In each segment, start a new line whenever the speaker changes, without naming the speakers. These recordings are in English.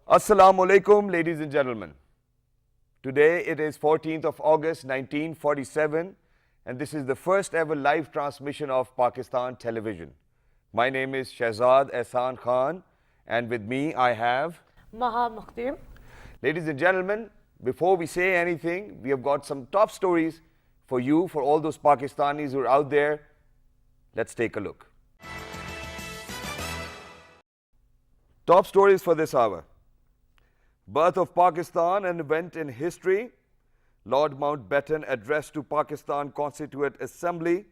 Assalamu alaikum, ladies and gentlemen. Today it is 14th of August 1947 and this is the first ever live transmission of Pakistan television. My name is Shahzad Ehsan Khan and with me I have
Maha Mukhtim.
Ladies and gentlemen, before we say anything, we have got some top stories for you, for all those Pakistanis who are out there. Let's take a look. Top stories for this hour. Birth of Pakistan, an event in history. Lord Mountbatten address to Pakistan Constituent Assembly.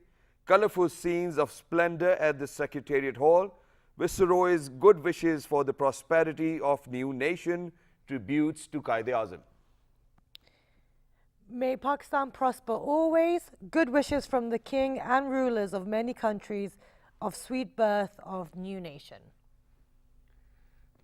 Colourful scenes of splendour at the Secretariat Hall. Viceroy's good wishes for the prosperity of new nation. Tributes to Quaid-e-Azam.
May Pakistan prosper always. Good wishes from the king and rulers of many countries of sweet birth of new nation.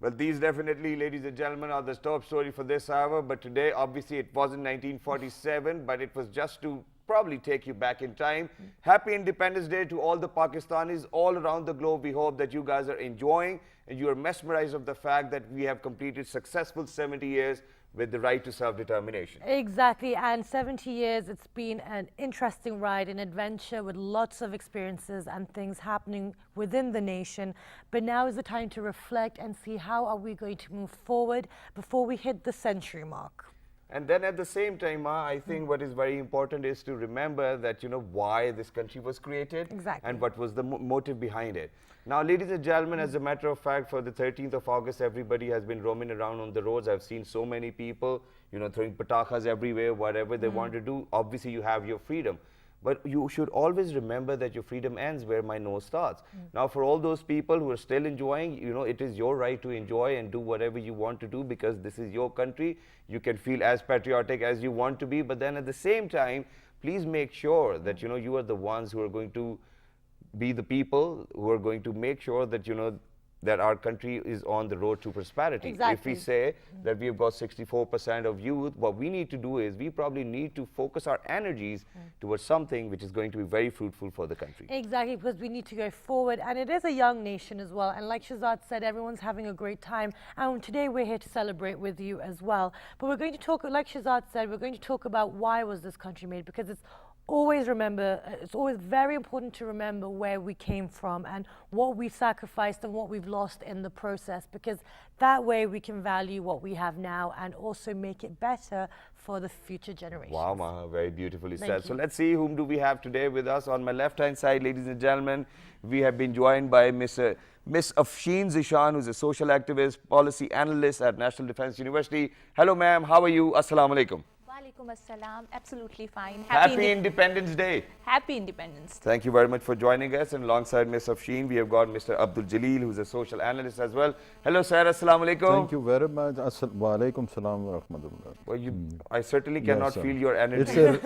Well, these definitely, ladies and gentlemen, are the top story for this hour. But today, obviously, it wasn't 1947, but it was just to probably take you back in time. Happy Independence Day to all the Pakistanis all around the globe. We hope that you guys are enjoying and you are mesmerized of the fact that we have completed successful 70 years with the right to self-determination.
Exactly, and 70 years, it's been an interesting ride, an adventure with lots of experiences and things happening within the nation. But now is the time to reflect and see how are we going to move forward before we hit the century mark.
And then at the same time, I think what is very important is to remember that, why this country was created.
Exactly.
And what was the motive behind it. Now, ladies and gentlemen, as a matter of fact, for the 13th of August, everybody has been roaming around on the roads. I've seen so many people, throwing patakas everywhere, whatever they want to do. Obviously, you have your freedom. But you should always remember that your freedom ends where my nose starts. Now, for all those people who are still enjoying, it is your right to enjoy and do whatever you want to do because this is your country. You can feel as patriotic as you want to be. But then at the same time, please make sure that, you are the ones who are going to be the people who are going to make sure that, that our country is on the road to prosperity.
Exactly.
If we say that we've got 64% of youth, what we need to do is we probably need to focus our energies towards something which is going to be very fruitful for the country.
Exactly, because we need to go forward, and it is a young nation as well. And like Shahzad said, everyone's having a great time. And today we're here to celebrate with you as well. But we're going to talk, like Shahzad said, we're going to talk about why was this country made, because it's always very important to remember where we came from and what we've sacrificed and what we've lost in the process, because that way we can value what we have now and also make it better for the future generations.
Wow, Maha, very beautifully said.
Thank
So
you.
let's see whom do we have today with us. On my left-hand side, ladies and gentlemen, we have been joined by Miss Afshin Zishan, who's a social activist, policy analyst at National Defense University. Hello, ma'am. How are you? Assalamu alaikum.
Walaikum assalam. Absolutely fine.
Happy Independence Day.
Happy Independence.
Thank you very much for joining us. And alongside Miss Afshin, we have got Mr. Abdul Jaleel, who's a social analyst as well. Hello, sir. Assalamu alaikum.
Thank you very much. Walaikum salam wa rahmatullah.
Well, I certainly cannot
Yes,
feel your energy.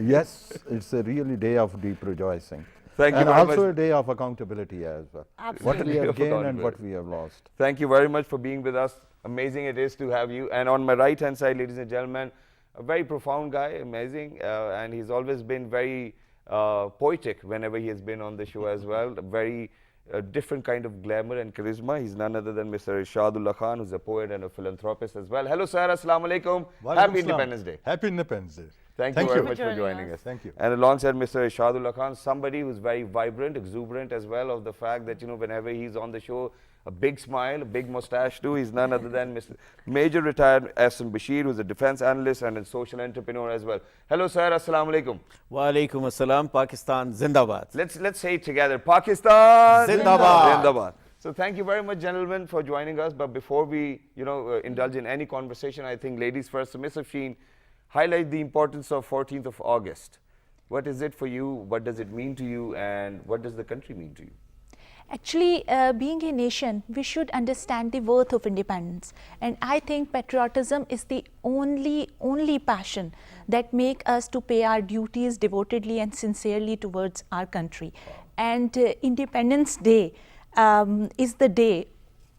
Yes, it's a really day of deep rejoicing.
Thank you
And
very
also
much.
a day of accountability as well.
Absolutely.
What we
Day
have
of
gained and what
accountability.
we have lost.
Thank you very much for being with us. Amazing it is to have you. And on my right-hand side, ladies and gentlemen, a very profound guy, amazing. And he's always been very poetic whenever he has been on the show as well. A very different kind of glamour and charisma. He's none other than Mr. Irshadullah Khan, who's a poet and a philanthropist as well. Hello, sir. Assalamu alaikum. Happy Independence Day.
Happy Independence Day.
Thank you very
you
much
for
for
joining
joining
us.
us.
Thank you.
And alongside Mr. Irshadullah Khan, somebody who's very vibrant, exuberant as well, of the fact that, whenever he's on the show, a big smile, a big mustache too. He's none other than Mr. Major Retired Ahsan Bashir, who's a defense analyst and a social entrepreneur as well. Hello, sir. Assalamu alaikum.
Walaikum assalam. Pakistan Zindabad.
Let's say it together. Pakistan
Zindabad.
Zindabad. So thank you very much, gentlemen, for joining us. But before we, indulge in any conversation, I think ladies first. So, Ms. Afshin, highlight the importance of 14th of August. What is it for you? What does it mean to you? And what does the country mean to you?
Actually, being a nation, we should understand the worth of independence. And I think patriotism is the only passion that make us to pay our duties devotedly and sincerely towards our country. And Independence Day is the day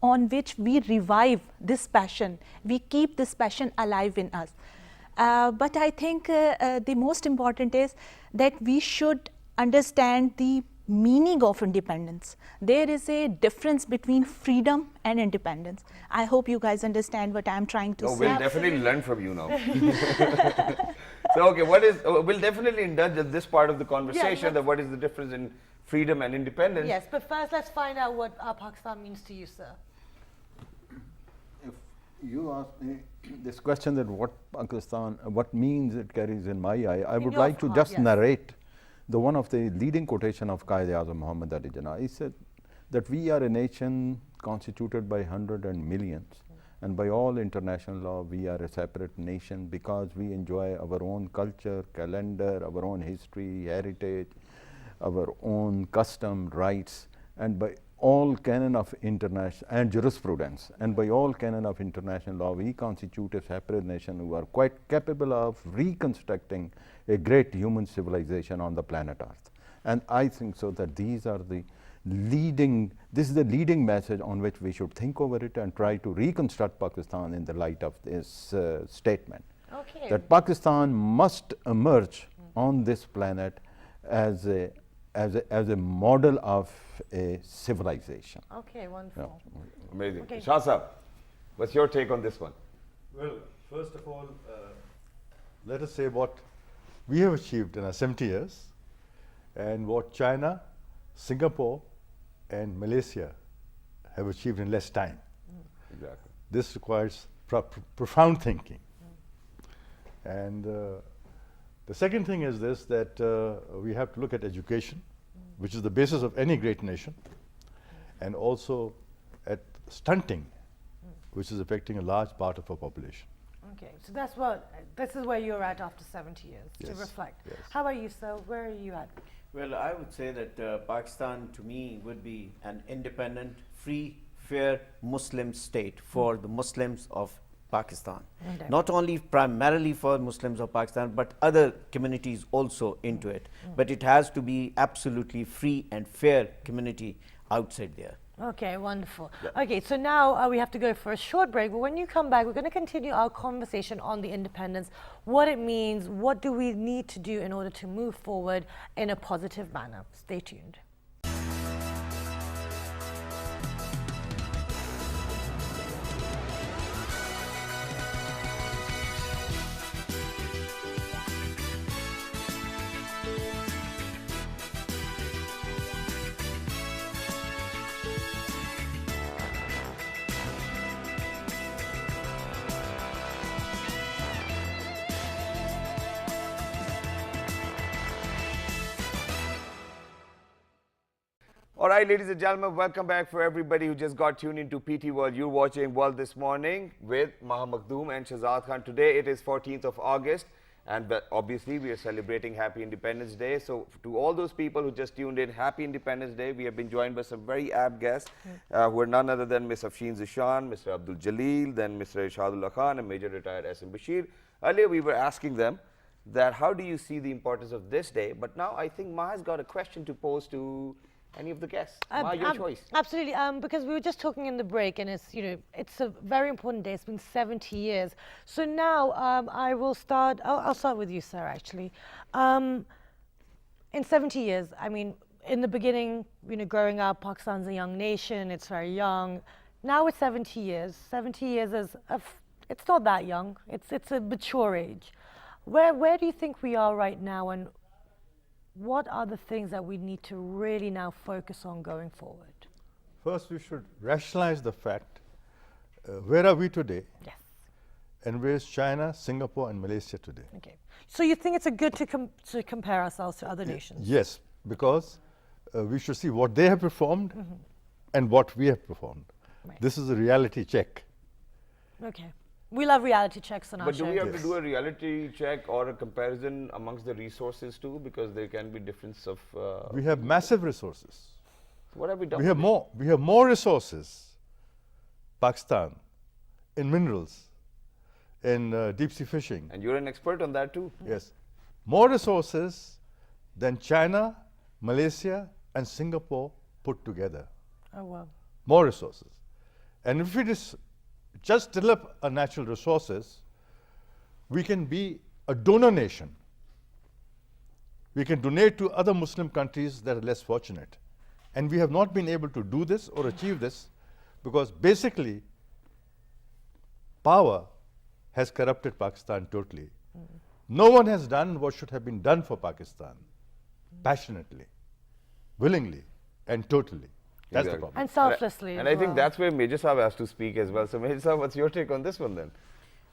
on which we revive this passion. We keep this passion alive in us. But I think the most important is that we should understand the meaning of independence. There is a difference between freedom and independence. I hope you guys understand what I'm trying to
No,
say.
we'll definitely learn from you now. So, okay, we'll definitely indulge in this part of the conversation, that what is the difference in freedom and independence.
Yes, but first let's find out what Pakistan means to you, sir.
If you ask me this question that what Pakistan, what means it carries in my eye, I would like to
heart,
just
yes.
narrate one of the leading quotation of Quaid-e-Azam Muhammad Ali Jinnah. He said that we are a nation constituted by hundreds and millions, and by all international law we are a separate nation because we enjoy our own culture, calendar, our own history, heritage, our own custom, rights, and by all canon of international and jurisprudence, and by all canon of international law, we constitute a separate nation who are quite capable of reconstructing a great human civilization on the planet Earth. And I think so that these are the leading, this is the leading message on which we should think over it and try to reconstruct Pakistan in the light of this statement.
Okay.
That Pakistan must emerge on this planet as a model of a civilization.
Okay, wonderful.
Amazing.
Okay.
Shah Saab, what's your take on this one?
Well, first of all, let us say what we have achieved in our 70 years and what China, Singapore, and Malaysia have achieved in less time.
Exactly.
This requires profound thinking. And the second thing is this, that we have to look at education, which is the basis of any great nation, and also at stunting, which is affecting a large part of our population.
Okay, so this is where you're at after 70 years, to
Yes,
reflect.
yes.
How about you, sir? Where are you at?
Well, I would say that Pakistan to me would be an independent, free, fair Muslim state for the Muslims of Pakistan.
Okay.
Not only primarily for Muslims of Pakistan, but other communities also into it. But it has to be absolutely free and fair community outside there.
Okay, wonderful. Okay, so now we have to go for a short break, but when you come back, we're going to continue our conversation on the independence, what it means, what do we need to do in order to move forward in a positive manner. Stay tuned.
All right, ladies and gentlemen, welcome back for everybody who just got tuned into PT World. You're watching World This Morning with Maha Makhdoom and Shahzad Khan. Today it is 14th of August, and obviously we are celebrating Happy Independence Day. So to all those people who just tuned in, Happy Independence Day. We have been joined by some very apt guests who are none other than Ms. Afshin Zishan, Mr. Abdul Jaleel, then Mr. Ishadullah Khan and Major Retired S.M. Bashir. Earlier we were asking them that how do you see the importance of this day, but now I think Maha's got a question to pose to any of the guests. Maha, your choice.
Absolutely, because we were just talking in the break, and it's it's a very important day. It's been 70 years. So now I will start. I'll start with you, sir. Actually, in 70 years, I mean, in the beginning, growing up, Pakistan's a young nation. It's very young. Now it's 70 years. 70 years is it's not that young. It's a mature age. Where do you think we are right now, and what are the things that we need to really now focus on going forward?
First, we should rationalize the fact, where are we today?
Yes.
And where is China, Singapore, and Malaysia today?
Okay. So you think it's good to compare ourselves to other nations?
Yes, because we should see what they have performed and what we have performed.
Right.
This is a reality check.
Okay. We love reality checks on our
But
show.
do we have
Yes.
to do a reality check or a comparison amongst the resources too? Because there can be difference of...
We have massive resources.
what have we done?
We have
with it?
more. We have more resources, Pakistan, in minerals, in deep sea fishing.
And you're an expert on that too.
Yes, more resources than China, Malaysia, and Singapore put together.
Oh, wow.
More resources. And if it is just develop our natural resources, we can be a donor nation we can donate to other Muslim countries that are less fortunate. And we have not been able to do this or achieve this because basically power has corrupted Pakistan totally. No one has done what should have been done for Pakistan passionately, willingly, and totally. That's the
Exactly.
problem.
And selflessly.
And
as
I think
well.
that's where Major Saab has to speak as well. So Major Saab, what's your take on this one then?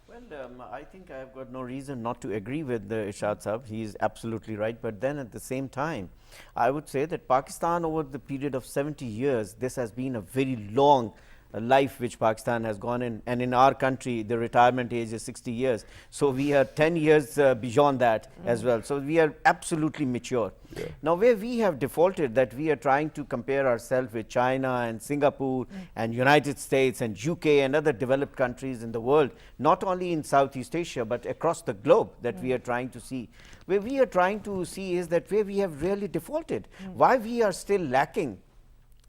Well, I think I've got no reason not to agree with Ishad Saab. He is absolutely right. But then at the same time, I would say that Pakistan over the period of 70 years, this has been a very long life which Pakistan has gone in. And in our country, the retirement age is 60 years. So we are 10 years beyond that as well. So we are absolutely mature. Now, where we have defaulted, that we are trying to compare ourselves with China and Singapore and United States and UK and other developed countries in the world, not only in Southeast Asia, but across the globe, that we are trying to see. Where we are trying to see is that where we have really defaulted, why we are still lacking,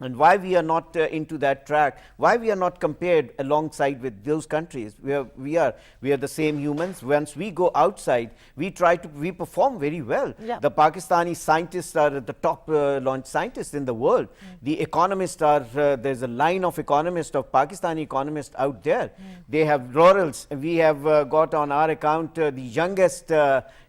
and why we are not into that track, why we are not compared alongside with those countries where we are the same humans. Once we go outside, we perform very well.
Yeah.
The Pakistani scientists are the top launch scientists in the world. The economists are, there's a line of economists, of Pakistani economists out there. They have laurels. We have got on our account the youngest,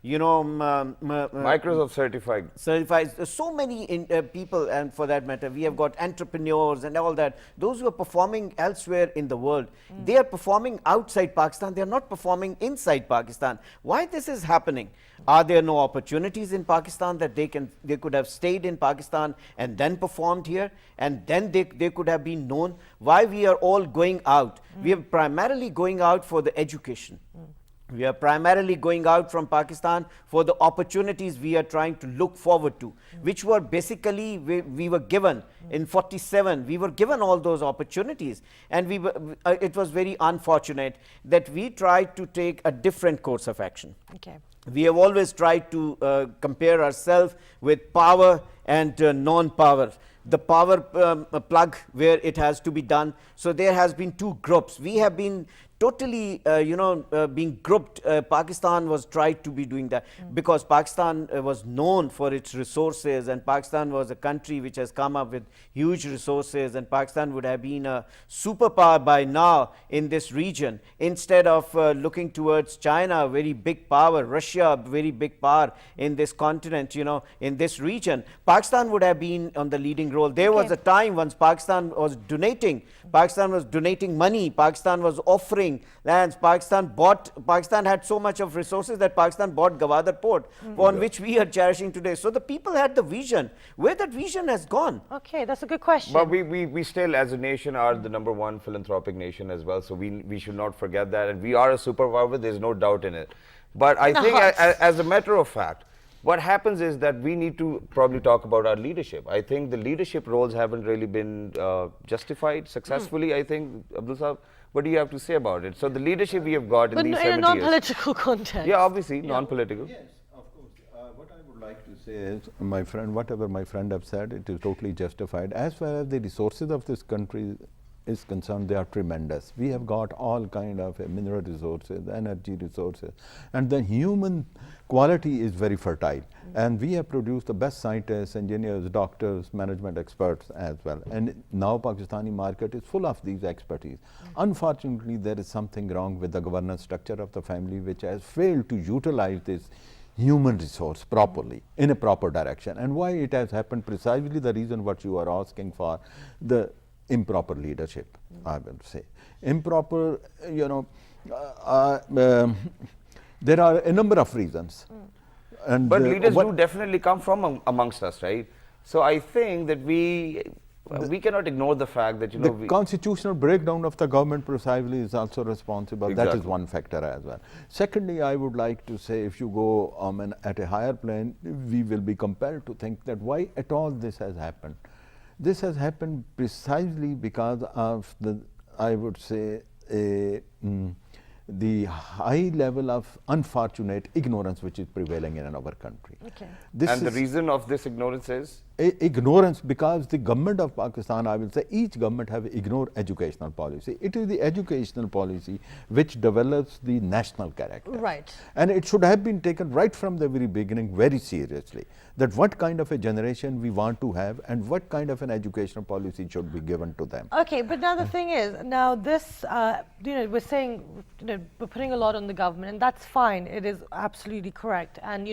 Microsoft certified.
certified. So many people, and for that matter, we have got entrepreneurs and all that. Those who are performing elsewhere in the world, they are performing outside Pakistan. They are not performing inside Pakistan. Why this is happening? Are there no opportunities in Pakistan that they could have stayed in Pakistan and then performed here, and then they could have been known? Why we are all going out? We are primarily going out for the education. We are primarily going out from Pakistan for the opportunities we are trying to look forward to, which were basically, we were given in 47, we were given all those opportunities. And it was very unfortunate that we tried to take a different course of action.
Okay.
We have always tried to compare ourselves with power and non-power. The power plug where it has to be done. So there has been two groups. We have been totally, being grouped. Pakistan was tried to be doing that because Pakistan was known for its resources, and Pakistan was a country which has come up with huge resources, and Pakistan would have been a superpower by now in this region. Instead of looking towards China, a very big power, Russia, a very big power in this continent, in this region, Pakistan would have been on the leading role. There was a time once Pakistan was donating money, Pakistan was offering lands, Pakistan had so much of resources that Pakistan bought Gwadar port, on which we are cherishing today. So the people had the vision. Where that vision has gone?
Okay, that's a good question.
But we still, as a nation, are the #1 philanthropic nation as well. So we should not forget that. And we are a superpower, there's no doubt in it. But I think as a matter of fact, what happens is that we need to probably talk about our leadership. I think the leadership roles haven't really been justified successfully, I think. Abdul Saab, what do you have to say about it? So the leadership we have got in these 70 years.
But in a non-political context.
Yeah, obviously, non-political.
Yes, of course. What I would like to say is, my friend, whatever my friend have said, it is totally justified. As far as the resources of this country is concerned, they are tremendous. We have got all kind of mineral resources, energy resources, and the human quality is very fertile. And we have produced the best scientists, engineers, doctors, management experts as well. And now Pakistani market is full of these expertise. Unfortunately, there is something wrong with the governance structure of the family, which has failed to utilize this human resource properly, in a proper direction. And why it has happened, precisely the reason what you are asking for, the improper leadership, I will say. Improper, there are a number of reasons. And
But leaders do definitely come from amongst us, right? So I think that we cannot ignore the fact that,
the constitutional breakdown of the government precisely is also responsible. That is
Exactly.
one factor as well. Secondly, I would like to say, if you go at a higher plane, we will be compelled to think that why at all this has happened. This has happened precisely because of I would say, the high level of unfortunate ignorance which is prevailing in our country.
Okay.
And the reason of this ignorance is?
ignorance, because the government of Pakistan, I will say each government have ignored educational policy. It is the educational policy which develops the national character.
Right.
And it should have been taken right from the very beginning very seriously, that what kind of a generation we want to have and what kind of an educational policy should be given to them.
Okay, but now the thing is, now this, we're saying, we're putting a lot on the government, and that's fine. It is absolutely correct. And,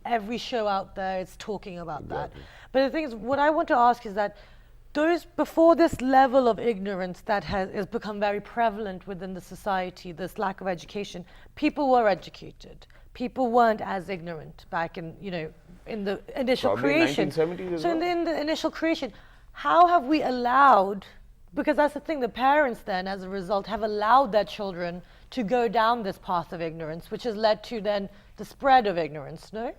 every show out there is talking about that. But the thing is, what I want to ask is that before this level of ignorance that has become very prevalent within the society, this lack of education, people were educated. People weren't as ignorant back in, in the initial
Probably
creation.
1970s as
so
well.
in the initial creation, how have we allowed, because that's the thing, the parents then, as a result, have allowed their children to go down this path of ignorance, which has led to then the spread of ignorance, no?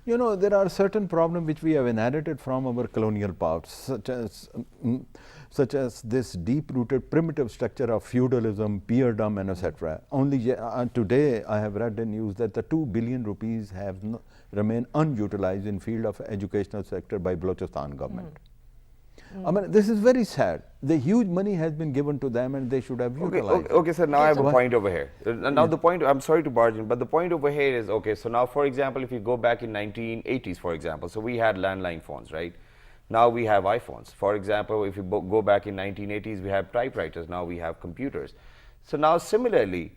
There are certain problems which we have inherited from our colonial past, such as this deep-rooted primitive structure of feudalism, peerdom, and etc. Only today I have read the news that the 2 billion rupees have remain unutilized in field of educational sector by Balochistan government. I mean, this is very sad. The huge money has been given to them and they should have utilized.
Okay, sir, now I have a point over here. Now the point, I'm sorry to barge in, but the point over here is, okay, so now for example, if you go back in 1980s, for example, so we had landline phones, right? Now we have iPhones. For example, if you go back in 1980s, we have typewriters, now we have computers. So now similarly,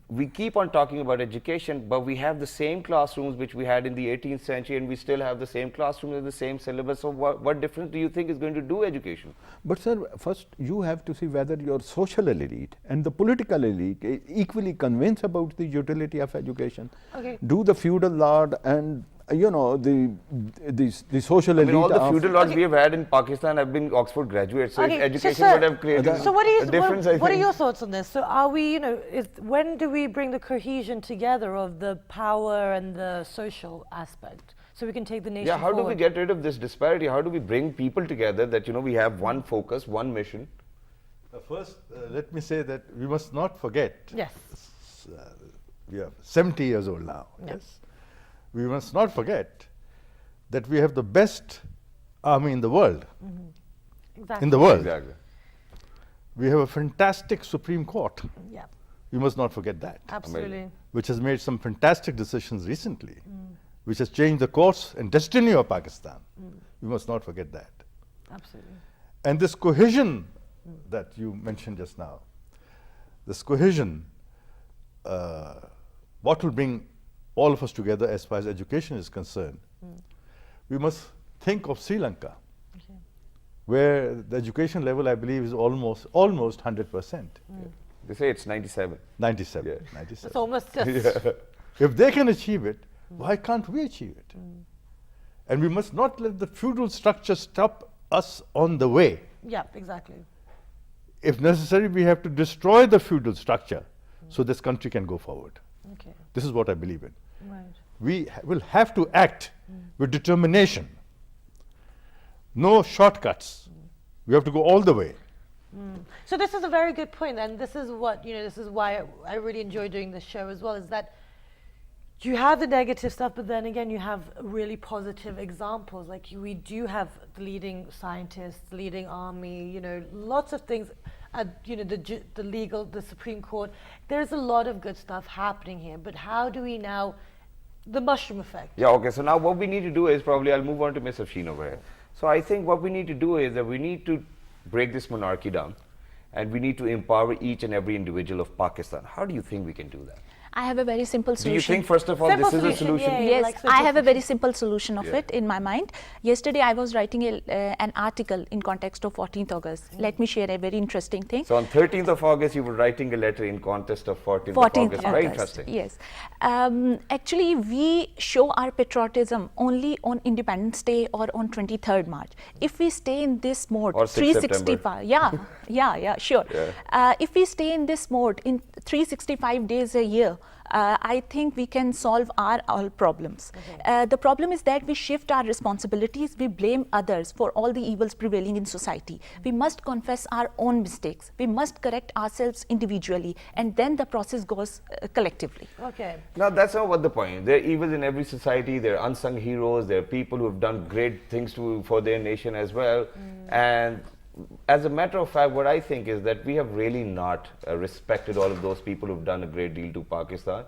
we keep on talking about education, but we have the same classrooms which we had in the 18th century, and we still have the same classrooms and the same syllabus. So what difference do you think is going to do education?
But sir, first you have to see whether your social elite and the political elite is equally convinced about the utility of education.
Okay.
Do the feudal lord and the social elite.
All the feudal lords we have had in Pakistan have been Oxford graduates, so
Okay,
if education
so sir,
would have created
So what
a difference.
what are your thoughts on this? So are we, when do we bring the cohesion together of the power and the social aspect, so we can take the nation
Yeah, how do we
forward?
get rid of this disparity? How do we bring people together that, we have one focus, one mission?
First, let me say that we must not forget.
Yes.
We are 70 years old now.
Yeah.
Yes. We must not forget that we have the best army in the world.
Exactly.
In the world.
Exactly.
We have a fantastic Supreme Court.
Yeah,
We must not forget that.
absolutely.
Which has made some fantastic decisions recently, which has changed the course and destiny of Pakistan. We must not forget that.
Absolutely.
And this cohesion that you mentioned just now, this cohesion, what will bring all of us together as far as education is concerned, we must think of Sri Lanka, where the education level, I believe, is almost 100%.
They say it's 97.
97.
Yeah.
97.
It's almost just,
If they can achieve it, why can't we achieve it? And we must not let the feudal structure stop us on the way.
yeah, exactly.
If necessary, we have to destroy the feudal structure so this country can go forward.
Okay,
This is what I believe in.
right.
We will have to act with determination. No shortcuts. We have to go all the way.
So this is a very good point, and this is what, this is why I really enjoy doing this show as well, is that you have the negative stuff, but then again, you have really positive examples. Like we do have the leading scientists, leading army, lots of things, the Supreme Court. There's a lot of good stuff happening here, but how do we now, the mushroom effect?
Yeah, okay, so now what we need to do is probably, I'll move on to Ms. Afshin over here. So I think what we need to do is that we need to break this monarchy down, and we need to empower each and every individual of Pakistan. How do you think we can do that?
I have a very simple
Do you
solution.
think, first of all,
Simple
this is a
solution,
solution?
yeah.
Yes,
like
I have a
simple
very simple solution of
Yeah.
it in my mind. Yesterday, I was writing an article in context of 14th August. Let me share a very interesting thing.
So on 13th of August, you were writing a letter in contest of 14th,
14th
of August. Very
August.
interesting.
Yes. Actually, we show our patriotism only on Independence Day or on 23rd March. If we stay in this mode,
Or 6th September.
365, yeah, sure.
Yeah.
If we stay in this mode in 365 days a year, I think we can solve all problems. The problem is that we shift our responsibilities, we blame others for all the evils prevailing in society. We must confess our own mistakes. We must correct ourselves individually, and then the process goes collectively.
Okay.
Now, that's not what the point. There are evils in every society. There are unsung heroes. There are people who have done great things for their nation as well. And as a matter of fact, what I think is that we have really not respected all of those people who've done a great deal to Pakistan.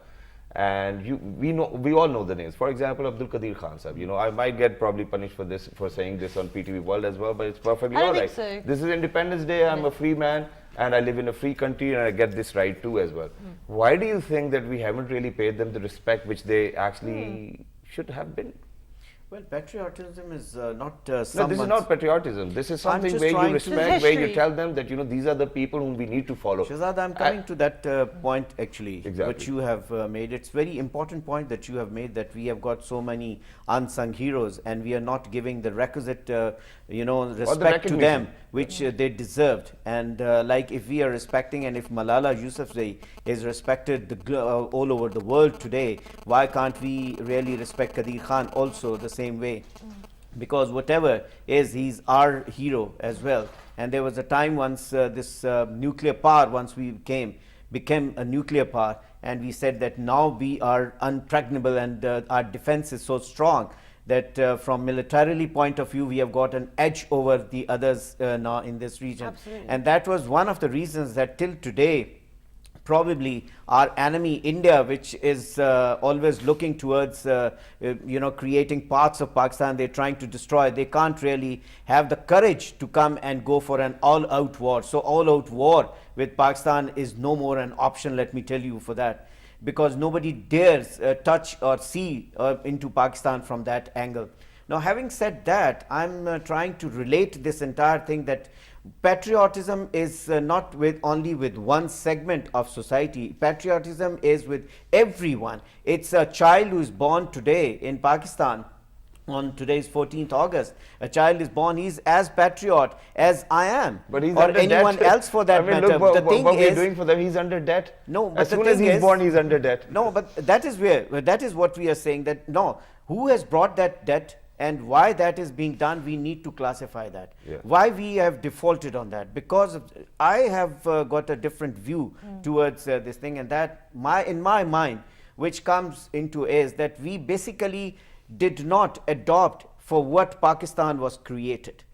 And we all know the names. For example, Abdul Qadir Khan Sahib. You know, I might get probably punished for saying this on PTV World as well, but it's perfectly
I don't
all
think
right.
so.
This is Independence Day. I'm a free man, and I live in a free country, and I get this right too as well. Why do you think that we haven't really paid them the respect which they actually should have been?
Well, patriotism is not
No, this is
someone's-
not patriotism. This is something
just
where you
trying to-
respect, where you
history.
tell them that, you know, these are the people whom we need to follow.
Shahzad, I'm coming to that point actually,
Exactly.
which you have made. It's very important point that you have made, that we have got so many unsung heroes and we are not giving the requisite, respect to them, which they deserved. And like if we are respecting, and if Malala Yousafzai is respected all over the world today, why can't we really respect Qadir Khan also the same way? Because whatever is, he's our hero as well. And there was a time once this nuclear power, once we became a nuclear power, and we said that now we are unpregnable and our defense is so strong that from militarily point of view we have got an edge over the others now in this region.
Absolutely.
And that was one of the reasons that till today probably our enemy India, which is always looking towards creating parts of Pakistan they're trying to destroy, they can't really have the courage to come and go for an all-out war. So all-out war with Pakistan is no more an option, let me tell you, for that, because nobody dares touch or see into Pakistan from that angle. Now, having said that, I'm trying to relate this entire thing that patriotism is not only with one segment of society. Patriotism is with everyone. It's a child who is born today in Pakistan. On today's 14th August, a child is born, he's as patriot as I am,
But he's
or
under
anyone
debt.
else for that
I mean,
matter.
look,
The
what
thing
we're
is,
doing for them, he's under debt.
No, but
as
the
soon as
thing
he's
is-
born, he's under debt.
no, but that is what we are saying, that no, who has brought that debt and why that is being done, we need to classify that.
Yeah.
Why we have defaulted on that, because I have got a different view towards this thing, and that in my mind, which comes into is that we basically did not adopt for what Pakistan was created.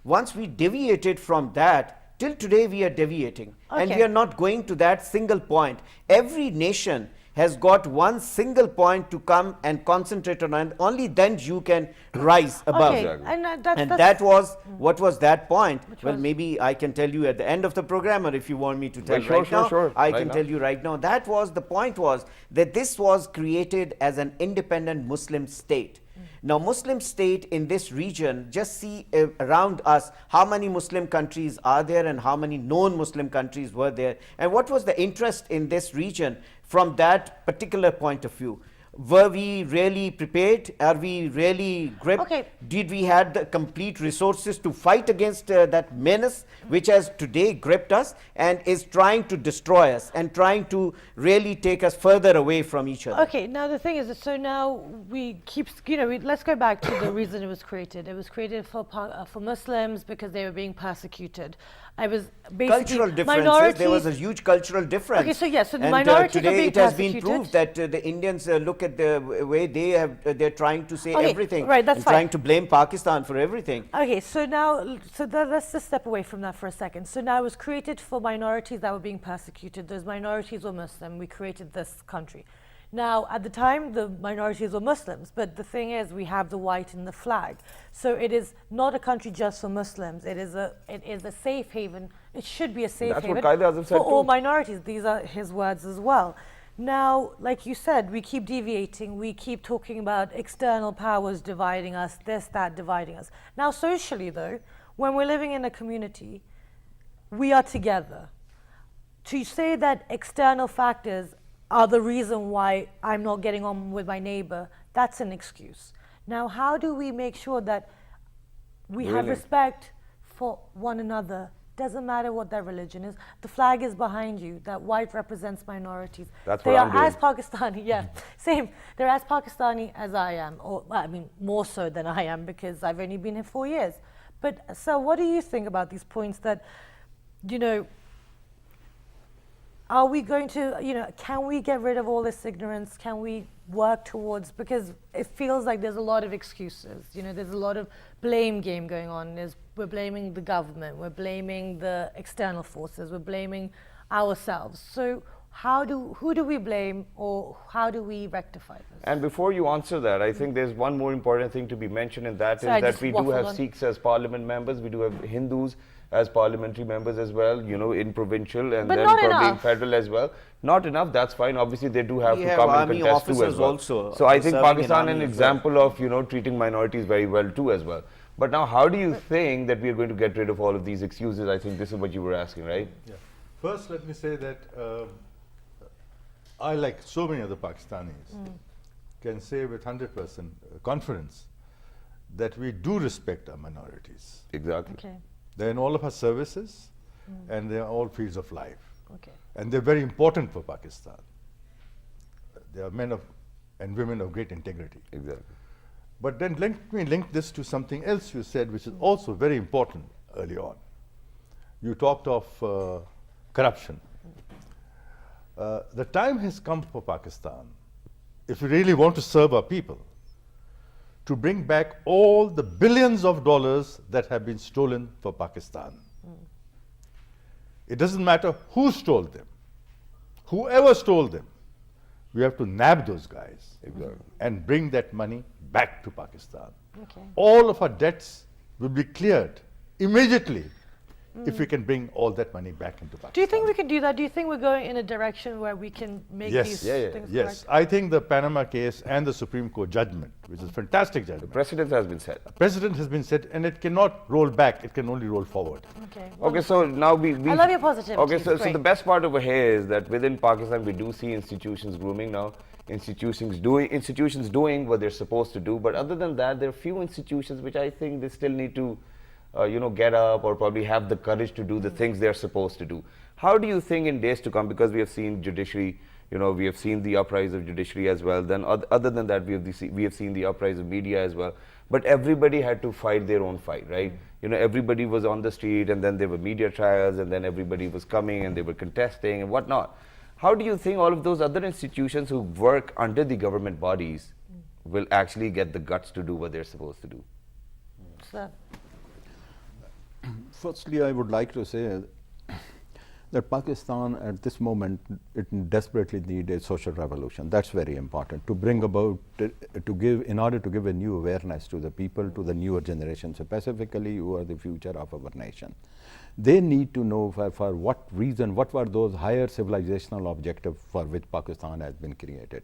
Once we deviated from that, till today we are deviating, and
Okay.
we are not going to that single point. Every nation has got one single point to come and concentrate on, and only then you can rise above.
Okay,
Exactly.
and
And
that's
that was, what was that point? Well,
was?
maybe I can tell you at the end of the program, or if you want me to tell
Well,
right now,
sure.
I
Right
can
now.
tell you right now. That was, the point was that this was created as an independent Muslim state. Now, Muslim state in this region, just see around us how many Muslim countries are there and how many non-Muslim countries were there, and what was the interest in this region from that particular point of view. Were we really prepared? Are we really gripped?
Okay.
Did we have the complete resources to fight against that menace which has today gripped us and is trying to destroy us and trying to really take us further away from each other?
Okay, now the thing is, so now we keep, let's go back to the reason it was created. It was created for Muslims because they were being persecuted. I was basically
Cultural differences.
minorities.
There was a huge cultural difference.
Okay, so yes, so the
And,
minorities are
today
being
it has been
persecuted.
proved that the Indians look at the way they're trying to say
Okay,
everything,
right, that's
and
fine.
trying to blame Pakistan for everything.
Okay, so now, let's just step away from that for a second. So now it was created for minorities that were being persecuted. Those minorities were Muslim. We created this country. Now, at the time, the minorities were Muslims, but the thing is, we have the white in the flag. So it is not a country just for Muslims. It is a safe haven. It should be a safe
That's what
haven
Qaeda Azam said
for all
too.
minorities. These are his words as well. Now, like you said, we keep deviating. We keep talking about external powers dividing us, this, that, dividing us. Now, socially, though, when we're living in a community, we are together. To say that external factors are the reason why I'm not getting on with my neighbor, that's an excuse. Now, how do we make sure that we have
Really?
respect for one another doesn't matter what their religion is. The flag is behind you. That white represents minorities.
That's
They
what
are
I'm doing.
as Pakistani, yeah, same. They're as Pakistani as I am, or well, I mean, more so than I am because I've only been here 4 years. But so, what do you think about these points that, you know, are we going to, you know, can we get rid of all this ignorance? Can we work towards, because it feels like there's a lot of excuses, you know, there's a lot of blame game going on. We're blaming the government, we're blaming the external forces, we're blaming ourselves. So who do we blame, or how do we rectify this?
And before you answer that, I think there's one more important thing to be mentioned, and that
Sorry, I
is that
just
we do
waffled
have
on.
Sikhs as parliament members, we do have Hindus as parliamentary members as well, you know, in provincial and
But
then
not
probably in
enough.
federal as well. Not enough, that's fine. Obviously, they do have
We
to
have
come and
army
contest too as
officers
well.
also
So I think
serving in
Pakistan
army
an
as well.
example of, you know, treating minorities very well too as well. But now, how do you think that we are going to get rid of all of these excuses? I think this is what you were asking, right?
Yeah. First, let me say that I, like so many other Pakistanis, can say with 100% confidence that we do respect our minorities.
Exactly.
Okay,
They're in all of our services, and they're all fields of life.
okay.
And they're very important for Pakistan. They are men of and women of great integrity.
Exactly.
But then let me link this to something else you said, which is also very important early on. You talked of corruption. The time has come for Pakistan, if we really want to serve our people, to bring back all the billions of dollars that have been stolen for Pakistan. It doesn't matter who stole them, whoever stole them, we have to nab those guys and bring that money back to Pakistan.
Okay.
All of our debts will be cleared immediately if we can bring all that money back into Pakistan.
Do you think we can do that? Do you think we're going in a direction where we can make
Yes.
these things
Yes,
correct?
I think the Panama case and the Supreme Court judgment, which is a fantastic
The
judgment,
precedent has been set.
precedent has been set and it cannot roll back, it can only roll forward.
Okay.
Okay, so now we
I love your positivity.
Okay,
It's
so
great.
the best part over here is that within Pakistan we do see institutions grooming now, institutions doing what they're supposed to do. But other than that, there are few institutions which I think they still need to, you know, get up or probably have the courage to do the things they're supposed to do. How do you think in days to come, because we have seen judiciary, you know, we have seen the uprise of judiciary as well. Then other than that, we have seen the uprise of media as well. But everybody had to fight their own fight, right? You know, everybody was on the street, and then there were media trials, and then everybody was coming and they were contesting and whatnot. How do you think all of those other institutions who work under the government bodies will actually get the guts to do what they're supposed to do?
So,
Firstly, I would like to say that Pakistan at this moment, it desperately needs a social revolution. That's very important to bring about, to give, in order to give a new awareness to the people, to the newer generations, specifically who are the future of our nation. They need to know for what reason, what were those higher civilizational objectives for which Pakistan has been created.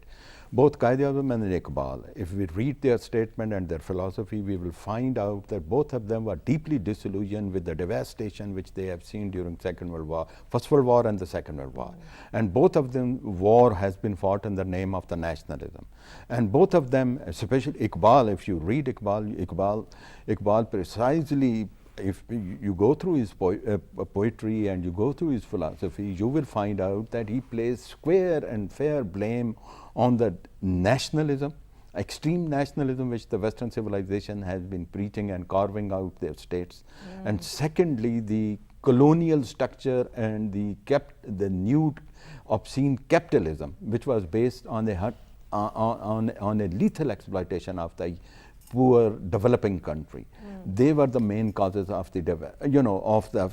Both Quaid-e-Azam and Iqbal, if we read their statement and their philosophy, we will find out that both of them were deeply disillusioned with the devastation which they have seen during Second World War, First World War and the Second World War. And both of them, war has been fought in the name of the nationalism. And both of them, especially Iqbal, if you read Iqbal precisely, if you go through his poetry and you go through his philosophy, you will find out that he plays square and fair blame on the nationalism, extreme nationalism which the Western civilization has been preaching and carving out their states. And secondly, the colonial structure and the new obscene capitalism, which was based on a lethal exploitation of the poor developing country. They were the main causes of the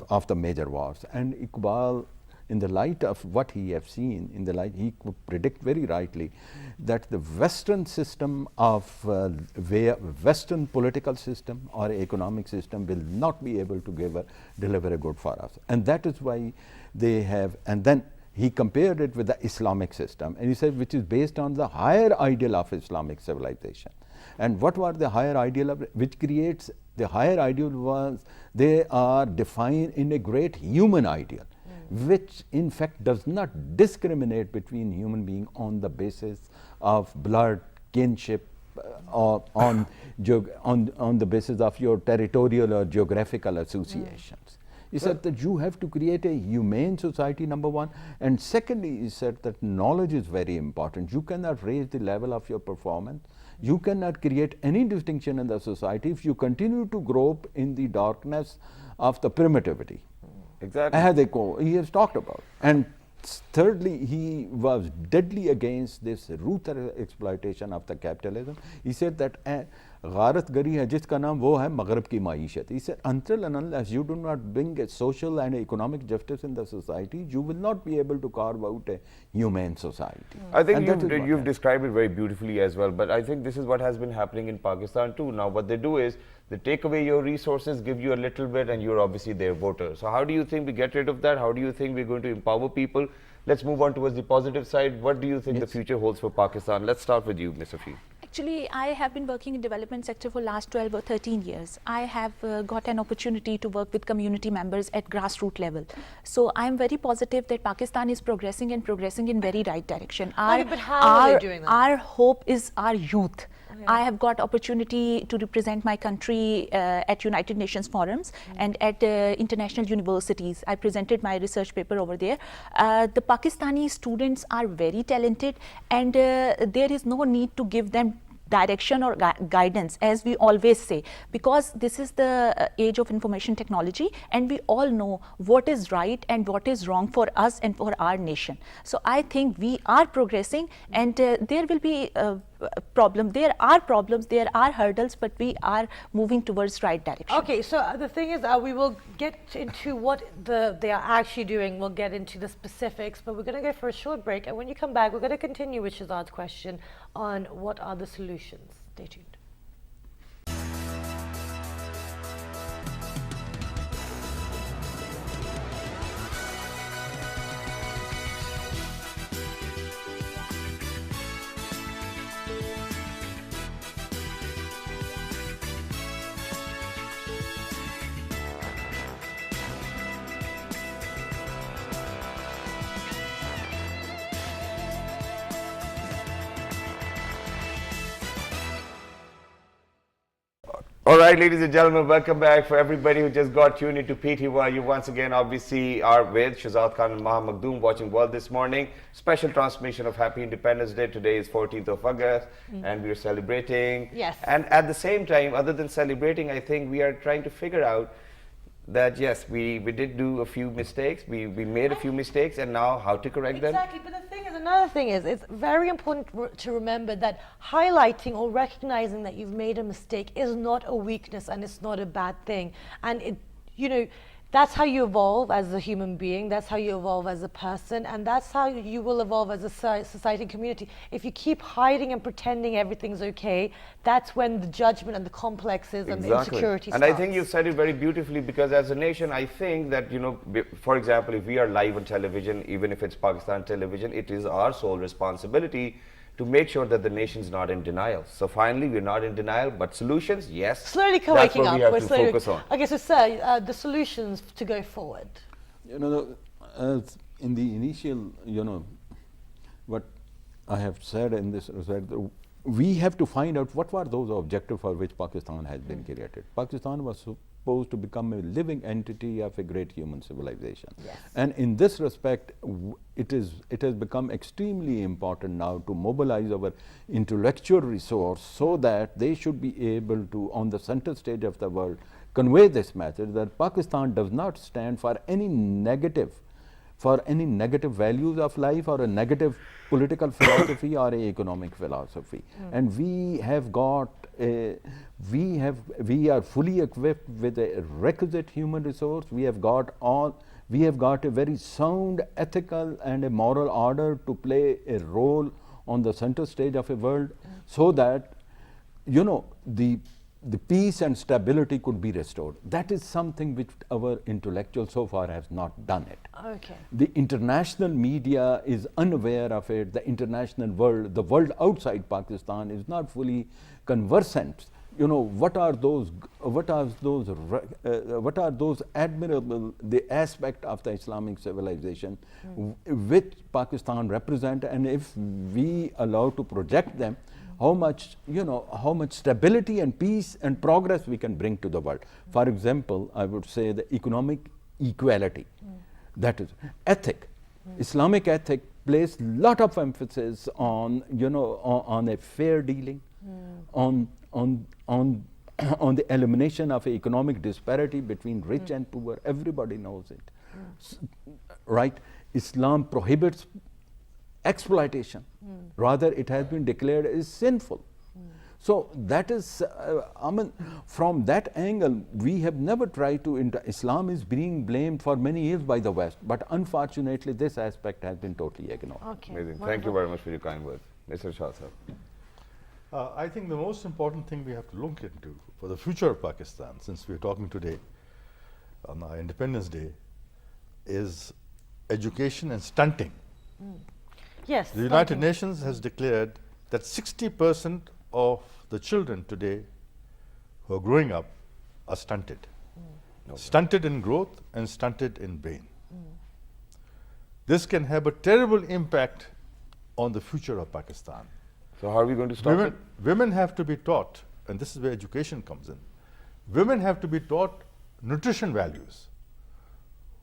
of the major wars. And Iqbal, in the light of what he have seen, he could predict very rightly that the Western system of Western political system or economic system will not be able to deliver a good for us. And that is why they have, and then he compared it with the Islamic system, and he said which is based on the higher ideal of Islamic civilization. And what were the higher ideal of, which creates the higher ideal was they are defined in a great human ideal, which in fact does not discriminate between human beings on the basis of blood, kinship, or on the basis of your territorial or geographical associations. He said that you have to create a humane society, number one. And secondly, he said that knowledge is very important. You cannot raise the level of your performance. You cannot create any distinction in the society if you continue to grope in the darkness of the primitivity.
Exactly.
He has talked about. And thirdly, he was deadly against this ruthless exploitation of the capitalism. He said that gharat gari hai jiska naam wo hai maghrib ki maishat. He said until and unless you do not bring a social and economic justice in the society, you will not be able to carve out a humane society.
I think you've described it very beautifully as well, but I think this is what has been happening in Pakistan too. Now what they do is they take away your resources, give you a little bit, and you're obviously their voter. So how do you think we get rid of that? How do you think we're going to empower people? Let's move on towards the positive side. What do you think the future holds for Pakistan? Let's start with you, Ms. Safi.
Actually, I have been working in development sector for last 12 or 13 years. I have got an opportunity to work with community members at grassroots level. So I'm very positive that Pakistan is progressing and progressing in very right direction.
But how are they doing that?
Our hope is our youth. I have got opportunity to represent my country at United Nations forums and at international universities. I presented my research paper over there. The Pakistani students are very talented, and there is no need to give them direction or guidance, as we always say, because this is the age of information technology, and we all know what is right and what is wrong for us and for our nation. So I think we are progressing, and there will be problem. There are problems, there are hurdles, but we are moving towards right direction.
Okay, so the thing is, we will get into what they are actually doing. We'll get into the specifics, but we're going to go for a short break. And when you come back, we're going to continue with Shahzad's question on what are the solutions. Stay tuned.
All right, ladies and gentlemen, welcome back. For everybody who just got tuned into PTY, you once again obviously are with Shahzad Khan and Maha Makhdoom watching World this morning. Special transmission of Happy Independence Day. Today is 14th of August and we're celebrating.
Yes.
And at the same time, other than celebrating, I think we are trying to figure out that yes, we did do a few mistakes. We made a few mistakes, and now how to correct them.
Exactly, but the thing is, another thing is, it's very important to remember that highlighting or recognizing that you've made a mistake is not a weakness, and it's not a bad thing. And it, you know, that's how you evolve as a human being, that's how you evolve as a person, and that's how you will evolve as a society and community. If you keep hiding and pretending everything's okay, that's when the judgment and the complexes and the insecurity
and
starts.
I think you've said it very beautifully, because as a nation, I think that, you know, for example, if we are live on television, even if it's Pakistan television, it is our sole responsibility to make sure that the nation's not in denial. So finally, we're not in denial, but solutions, yes.
Slowly
that's
waking
what
up.
we have
We're
to
slowly
focus on.
Okay, so sir, the solutions to go forward.
You know, as in the initial, you know, what I have said in this respect, we have to find out what were those objectives for which Pakistan has been created. Pakistan was supposed to become a living entity of a great human civilization.
Yes.
And in this respect, it has become extremely important now to mobilize our intellectual resource so that they should be able to, on the center stage of the world, convey this message that Pakistan does not stand for any negative values of life or a negative political philosophy or a economic philosophy. And we are fully equipped with a requisite human resource. We have got a very sound ethical and a moral order to play a role on the center stage of a world, so that, you know, the peace and stability could be restored. That is something which our intellectuals so far have not done it.
Okay.
The international media is unaware of it. The international world, the world outside Pakistan, is not fully conversant. You know, what are those admirable, the aspect of the Islamic civilization which Pakistan represent, and if we allow to project them, how much stability and peace and progress we can bring to the world. For example, I would say the economic equality. That is ethic. Islamic ethic place lot of emphasis on, you know, on a fair dealing, on on the elimination of economic disparity between rich and poor. Everybody knows it. Right? Islam prohibits exploitation. Rather, it has been declared as sinful. So that is, I mean, from that angle, we have never tried to, Islam is being blamed for many years by the West, but unfortunately this aspect has been totally ignored.
Okay.
Amazing. Thank you very much for your kind words. Mr. Shah sir.
I think the most important thing we have to look into for the future of Pakistan, since we are talking today on our Independence Day, is education and stunting.
Yes.
The United Nations has declared that 60% of the children today who are growing up are stunted. Stunted in growth and stunted in brain. This can have a terrible impact on the future of Pakistan.
So how are we going to stop it?
Women have to be taught, and this is where education comes in. Women have to be taught nutrition values.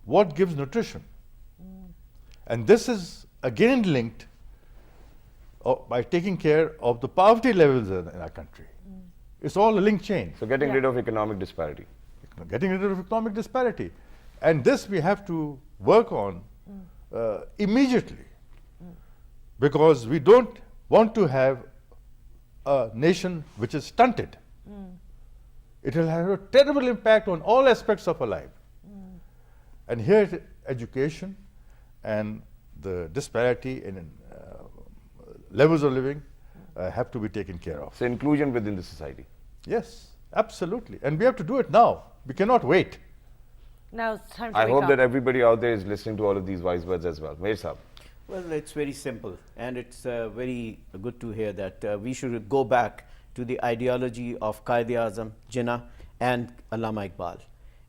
What gives nutrition? And this is again linked by taking care of the poverty levels in our country. It's all a linked chain.
So getting rid of economic disparity.
Getting rid of economic disparity. And this we have to work on immediately, because we don't want to have a nation which is stunted. It will have a terrible impact on all aspects of our life. And here education and the disparity in levels of living have to be taken care of.
So inclusion within the society.
Yes, absolutely. And we have to do it now. We cannot wait.
Now it's time to
I
wake
hope
up.
that everybody out there is listening to all of these wise words as well. Meir Saab.
Well, it's very simple, and it's very good to hear that we should go back to the ideology of Quaid-e-Azam, Jinnah, and Allama Iqbal.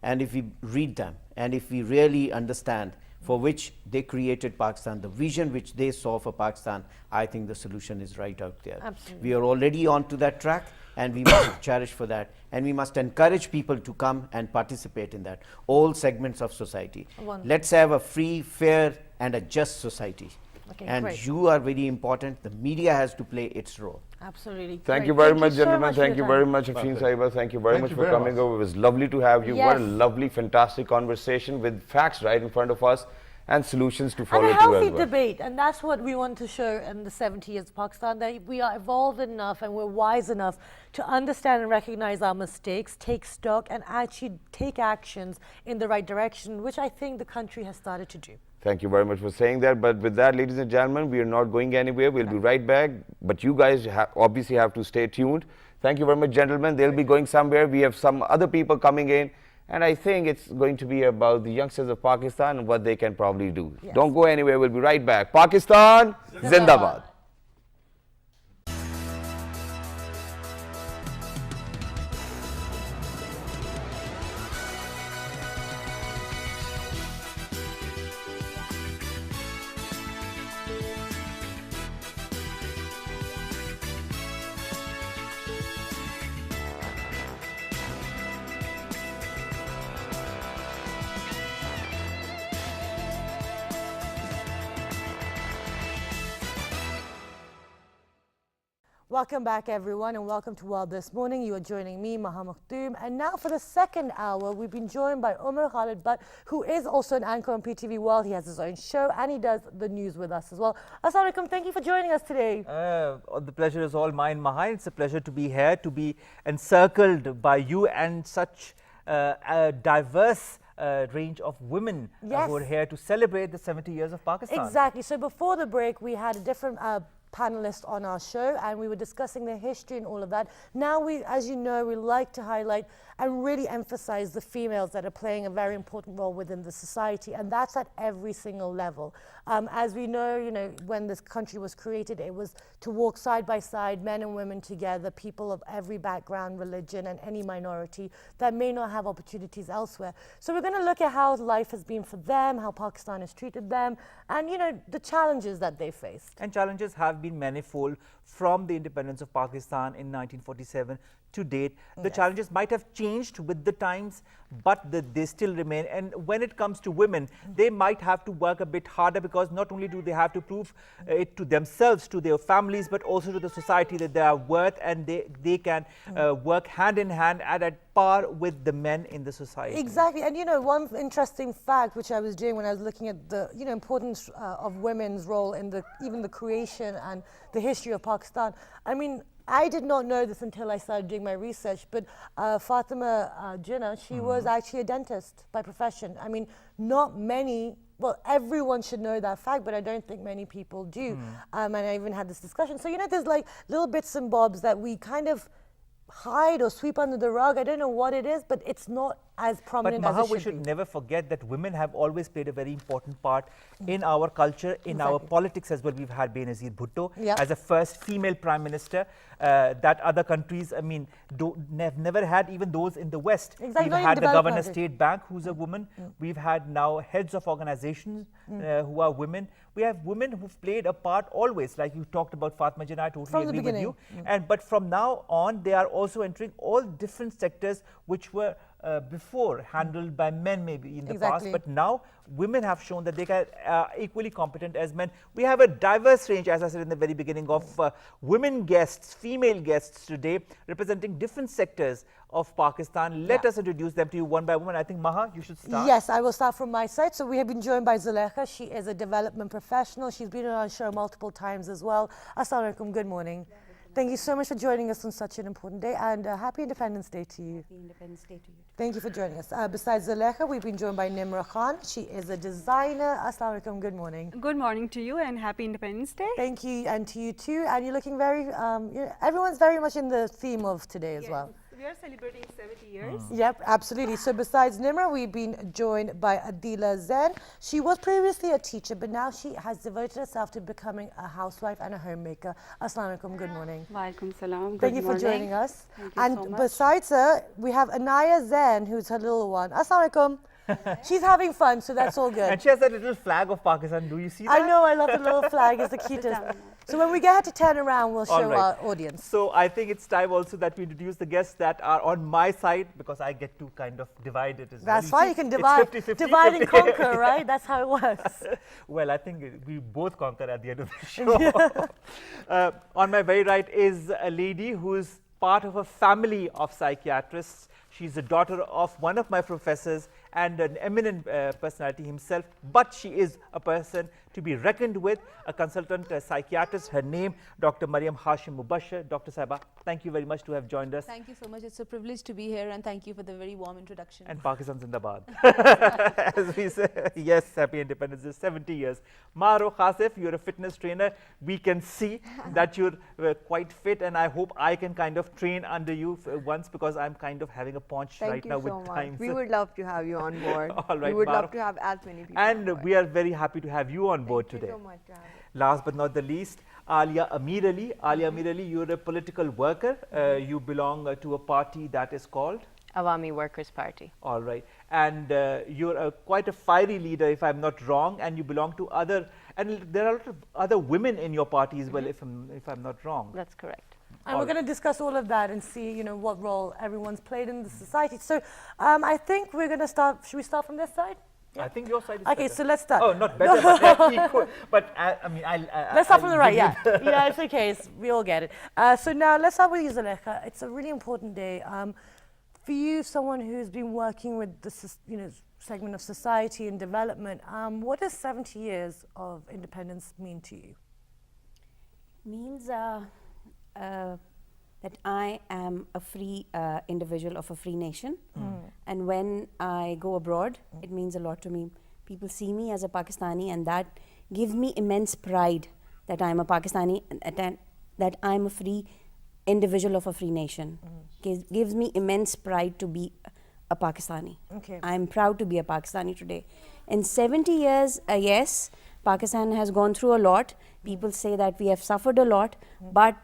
And if we read them, and if we really understand for which they created Pakistan, the vision which they saw for Pakistan, I think the solution is right out there.
Absolutely.
We are already on to that track, and we must cherish for that, and we must encourage people to come and participate in that, all segments of society.
Wonderful.
Let's have a free, fair, and a just society.
Okay,
And
great.
you are very important. The media has to play its role.
Absolutely.
Thank
Great.
you very
Thank
much,
so
gentlemen.
much for
Thank
your
you very
time.
much, Afshin Sahiba. Thank you very
Thank
much
you
for
very
coming
much.
over. It was lovely to have you. What a
Yes.
lovely, fantastic conversation with facts right in front of us and solutions to follow
And a
too as
healthy
well.
debate, and that's what we want to show in the 70 years of Pakistan, that we are evolved enough and we're wise enough to understand and recognize our mistakes, take stock, and actually take actions in the right direction, which I think the country has started to do.
Thank you very much for saying that. But with that, ladies and gentlemen, we are not going anywhere. We'll be right back. But you guys obviously have to stay tuned. Thank you very much, gentlemen. They'll be going somewhere. We have some other people coming in. And I think it's going to be about the youngsters of Pakistan and what they can probably do.
Yes.
Don't go anywhere. We'll be right back. Pakistan, Zindabad.
Welcome back, everyone, and welcome to World This Morning. You are joining me, Maha Makhtoom. And now for the second hour, we've been joined by Umar Khalid Butt, who is also an anchor on PTV World. He has his own show and he does the news with us as well. Assalamu alaikum. Thank you for joining us today.
The pleasure is all mine, Maha. It's a pleasure to be here, to be encircled by you and such a diverse range of women
Yes.
who are here to celebrate the 70 years of Pakistan.
Exactly. So before the break, we had a different panelist on our show, and we were discussing the history and all of that. Now, we, as you know, we like to highlight and really emphasize the females that are playing a very important role within the society, and that's at every single level. As we know, when this country was created, it was to walk side by side, men and women together, people of every background, religion, and any minority that may not have opportunities elsewhere. So we're going to look at how life has been for them, how Pakistan has treated them, and the challenges that they faced.
And challenges have been manifold from the independence of Pakistan in 1947 to date. The challenges might have changed with the times, but they still remain. And when it comes to women, they might have to work a bit harder, because not only do they have to prove it to themselves, to their families, but also to the society that they are worth, and they can work hand in hand and at par with the men in the society.
Exactly. And you know, one interesting fact which I was doing when I was looking at the importance of women's role in even the creation and the history of Pakistan. I mean, I did not know this until I started doing my research, but Fatima Jinnah, she was actually a dentist by profession. I mean, not many, well, everyone should know that fact, but I don't think many people do. And I even had this discussion. So, you know, there's like little bits and bobs that we kind of hide or sweep under the rug. I don't know what it is, but it's not as prominent
But Maha,
as it
we
should
should
be.
never forget that women have always played a very important part in our culture, in our politics as well. We've had Benazir Bhutto as the first female prime minister that other countries, I mean, have never had, even those in the West.
Exactly,
We've
not
had
even
the
developed
Governor
countries.
State Bank, who's a woman. We've had now heads of organizations who are women. We have women who've played a part always, like you talked about Fatma Jinnah, I totally
From the
agree with you.
beginning.
But from now on, they are also entering all different sectors which were before handled by men maybe in the past, but now women have shown that they are equally competent as men. We have a diverse range, as I said in the very beginning, of women guests, female guests today, representing different sectors of Pakistan. Let us introduce them to you one by one. I think, Maha, you should start.
Yes, I will start from my side. So we have been joined by Zulekha. She is a development professional. She's been on our show multiple times as well. Assalamu alaikum, good morning. Thank you so much for joining us on such an important day, and happy Independence Day to you.
Happy Independence Day to you.
Thank you for joining us. Besides Zulekha, we've been joined by Nimra Khan. She is a designer. Assalamu alaikum, good morning.
Good morning to you and happy Independence Day.
Thank you, and to you too. And you're looking very, everyone's very much in the theme of today as well.
We are celebrating 70 years.
Yep, absolutely. So besides Nimra, we've been joined by Adila Zain. She was previously a teacher, but now she has devoted herself to becoming a housewife and a homemaker. Assalamu alaikum, good morning.
Walaikum salam.
Thank you for joining us.
Thank you
And
so much.
besides her, we have Anaya Zain, who's her little one. Assalamu alaikum. She's having fun, so that's all good.
And she has that little flag of Pakistan. Do you see that?
I know, I love the little flag. It's the cutest. So when we get her to turn around, we'll show our audience.
So I think it's time also that we introduce the guests that are on my side, because I get to kind of divide it as well.
That's fine. You can divide,
It's 50-50,
divide and conquer, right? That's how it works.
Well, I think we both conquer at the end of the show. On my very right is a lady who is part of a family of psychiatrists. She's the daughter of one of my professors and an eminent personality himself, but she is a person to be reckoned with, a consultant psychiatrist. Her name, Dr. Mariam Hashim Mubashir. Dr. Saiba, thank you very much to have joined us.
Thank you so much. It's a privilege to be here, and thank you for the very warm introduction.
And Pakistan Zindabad. As we say, yes, happy independence Day, 70 years. Maro Khasif, you're a fitness trainer. We can see that you're quite fit, and I hope I can kind of train under you once, because I'm kind of having a paunch right now with time.
We would love to have you on board.
All right,
we would
Maro.
love to have as many people on
And
board.
we are very happy to have you on board
Thank
today.
you so much to have us.
Last but not the least, Alia Amir Ali. Alia Amir Ali, you're a political worker. You belong to a party that is called?
Awami Workers' Party.
All right. And you're quite a fiery leader, if I'm not wrong, and you belong to other, and there are a lot of other women in your party as well, if I'm not wrong.
That's correct.
And we're going to discuss all of that and see, you know, what role everyone's played in the society. So I think we're going to start. Should we start from this side?
I think your side is
Okay,
better.
so let's start.
Oh, not better, but equal. But I mean,
let's start from the right,
give you
yeah. Yeah, it's okay. We all get it. So now let's start with you, Zulekha. It's a really important day. For you, someone who's been working with the segment of society and development, what does 70 years of independence mean to you?
Means that I am a free individual of a free nation. And when I go abroad, it means a lot to me. People see me as a Pakistani, and that gives me immense pride that I'm a Pakistani and that I'm a free individual of a free nation. Gives me immense pride to be a Pakistani.
Okay.
I'm proud to be a Pakistani today. In 70 years, yes, Pakistan has gone through a lot. People say that we have suffered a lot, but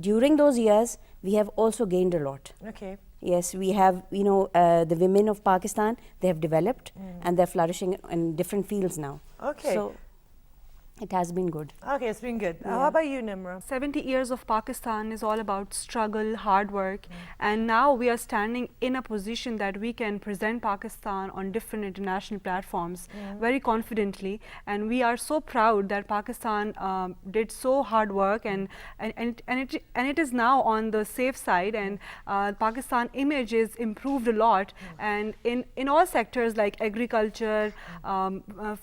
during those years, we have also gained a lot.
Okay.
Yes, we have, the women of Pakistan, they have developed and they're flourishing in different fields now.
Okay.
So, it has been good.
Okay, it's been good. How about you, Nimra?
70 years of Pakistan is all about struggle, hard work, and now we are standing in a position that we can present Pakistan on different international platforms very confidently, and we are so proud that Pakistan did so hard work, and it is now on the safe side, and Pakistan image is improved a lot, and in all sectors like agriculture,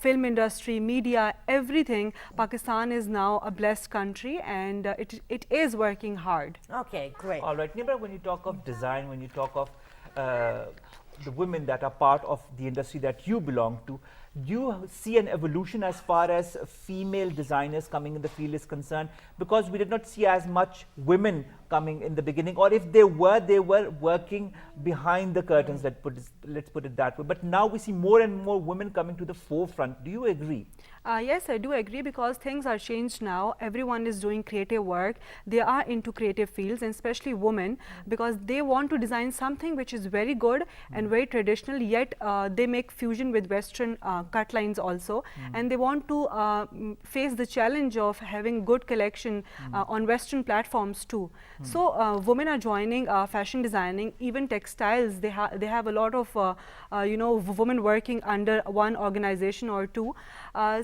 film industry, media, everything, Pakistan is now a blessed country, and it is working hard.
Okay, great.
All right, Nimra, when you talk of design, when you talk of the women that are part of the industry that you belong to, do you see an evolution as far as female designers coming in the field is concerned? Because we did not see as much women coming in the beginning, or if they were working behind the curtains, let's put it that way. But now we see more and more women coming to the forefront. Do you agree?
Yes, I do agree, because things are changed now. Everyone is doing creative work. They are into creative fields, and especially women, because they want to design something which is very good and very traditional, yet they make fusion with Western cut lines also, and they want to face the challenge of having good collection on Western platforms too. So women are joining fashion designing, even textiles. They have a lot of women working under one organization or two.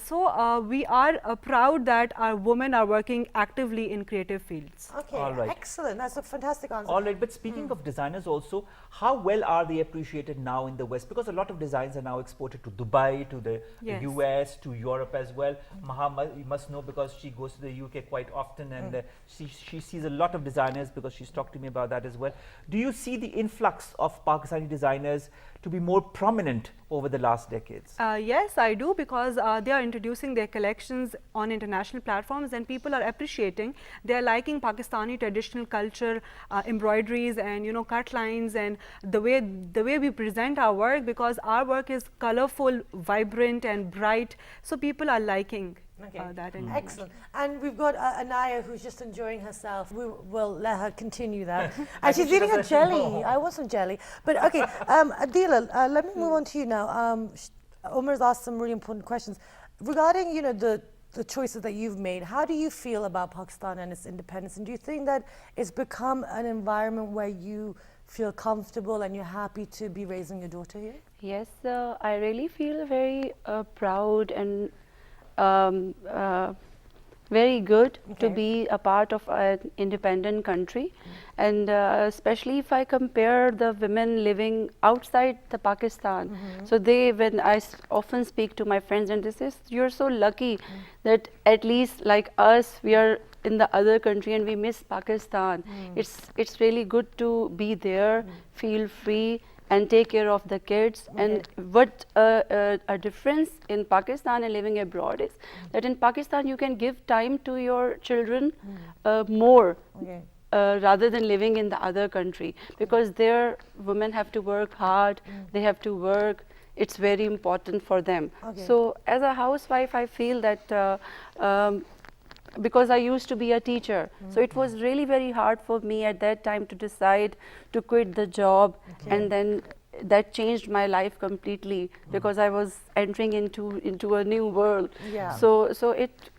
So we are proud that our women are working actively in creative fields.
Okay,
All right.
excellent. That's a fantastic answer.
All right, but speaking of designers also, how well are they appreciated now in the West? Because a lot of designs are now exported to Dubai, to the US, to Europe as well. Maha, you must know, because she goes to the UK quite often, and she sees a lot of designers, because she's talked to me about that as well. Do you see the influx of Pakistani designers to be more prominent over the last decades?
Yes, I do, because they are introducing their collections on international platforms, and people are appreciating. They are liking Pakistani traditional culture, embroideries, and cut lines, and the way we present our work, because our work is colorful, vibrant, and bright. So people are liking. That
Excellent. And we've got Anaya, who's just enjoying herself. We will let her continue that. And she's eating a jelly. I want some jelly. But okay, Adila, let me move on to you now. Omar's asked some really important questions regarding, the choices that you've made. How do you feel about Pakistan and its independence? And do you think that it's become an environment where you feel comfortable and you're happy to be raising your daughter here?
Yes, I really feel very proud and very good to be a part of an independent country, and especially if I compare the women living outside the Pakistan. So when I often speak to my friends, and they say, you're so lucky that at least like us, we are in the other country and we miss Pakistan. It's really good to be there, feel free, and take care of the kids. And what a difference in Pakistan and living abroad is that in Pakistan you can give time to your children more rather than living in the other country, because there women have to work hard, they have to work. It's very important for them. So as a housewife, I feel that because I used to be a teacher, so it was really very hard for me at that time to decide to quit the job, and then that changed my life completely, because I was entering into a new world. So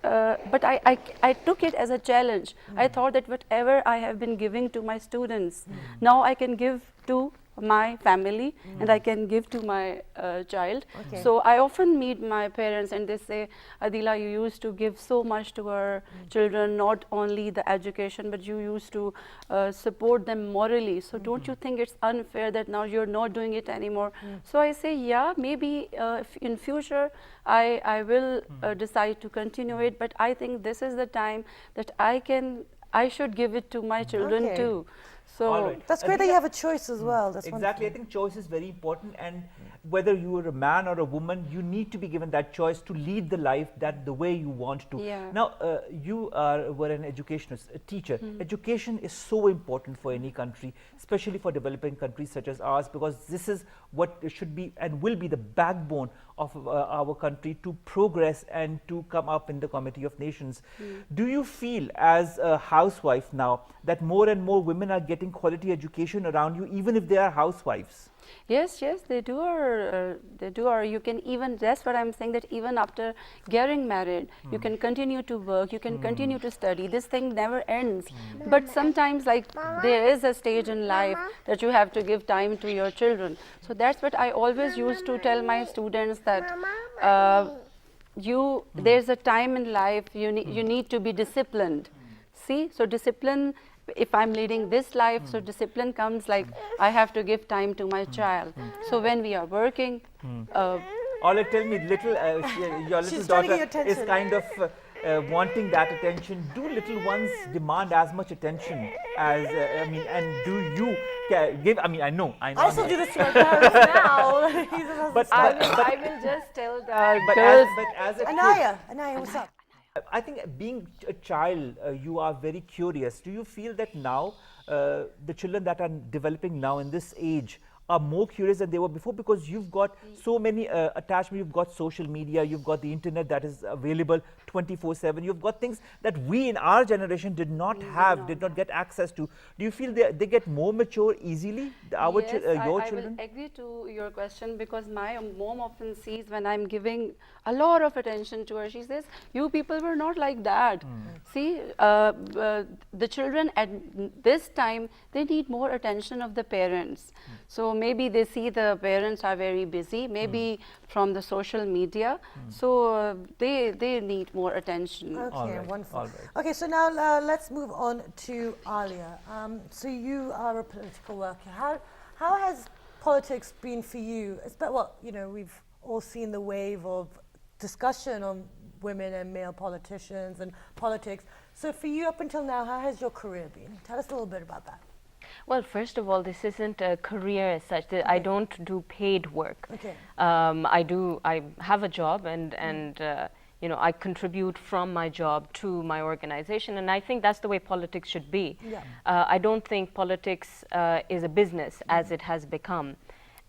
but I took it as a challenge. I thought that whatever I have been giving to my students, now I can give to my family, and I can give to my child. So I often meet my parents, and they say, Adila, you used to give so much to our children, not only the education, but you used to support them morally. So don't you think it's unfair that now you're not doing it anymore? So I say, yeah, maybe in future I will decide to continue it, but I think this is the time that I should give it to my children too. So
that's great that you have a choice as well. That's
exactly. I think choice is very important, and whether you are a man or a woman, you need to be given that choice to lead the life the way you want to. Now, you were an educationist, a teacher. Education is so important for any country, especially for developing countries such as ours, because this is what should be and will be the backbone of our country to progress and to come up in the Committee of Nations. Do you feel as a housewife now that more and more women are getting getting quality education around you, even if they are housewives?
Yes, yes, they do. Or you can even, that's what I'm saying, that even after getting married, you can continue to work, you can continue to study. This thing never ends. But sometimes, like, there is a stage in life that you have to give time to your children. So that's what I always used to tell my students, that there's a time in life you need to be disciplined. See, so discipline, if I'm leading this life, so discipline comes like I have to give time to my child. So when we are working,
Ola, tell me, your little daughter is kind of wanting that attention. Do little ones demand as much attention as, and do you give? I mean, I know.
I also do this to my parents now.
But
I will just tell the girls.
But as a kid,
Anaya, what's up?
I think being a child, you are very curious. Do you feel that now the children that are developing now in this age are more curious than they were before, because you've got so many attachments, you've got social media, you've got the internet that is available 24/7, you've got things that we in our generation did not have, did not get access to. Do you feel they get more mature easily, your children?
I will agree to your question, because my mom often sees when I'm giving a lot of attention to her, she says, you people were not like that. See, the children at this time, they need more attention of the parents. So maybe they see the parents are very busy, maybe from the social media, so they need more attention.
Okay, wonderful.
All right.
Okay, so now let's move on to Alia. So you are a political worker. How has politics been for you? Well, you know, we've all seen the wave of discussion on women and male politicians and politics. So for you up until now, how has your career been? Tell us a little bit about that.
Well, first of all, this isn't a career as such. I don't do paid work.
Okay.
I have a job, and you know, I contribute from my job to my organization, and I think that's the way politics should be.
Yeah.
I don't think politics is a business as it has become.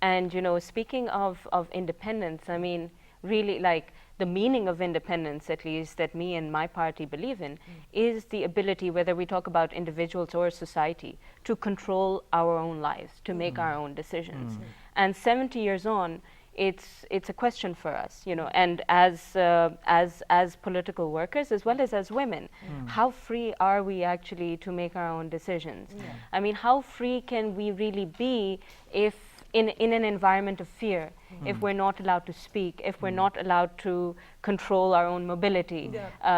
And you know, speaking of independence, I mean, really, like, the meaning of independence, at least that me and my party believe in, is the ability, whether we talk about individuals or society, to control our own lives, to make our own decisions. And 70 years on, it's a question for us, you know, and as political workers as well as women, how free are we actually to make our own decisions? I mean, how free can we really be if in an environment of fear, if we're not allowed to speak, if we're not allowed to control our own mobility,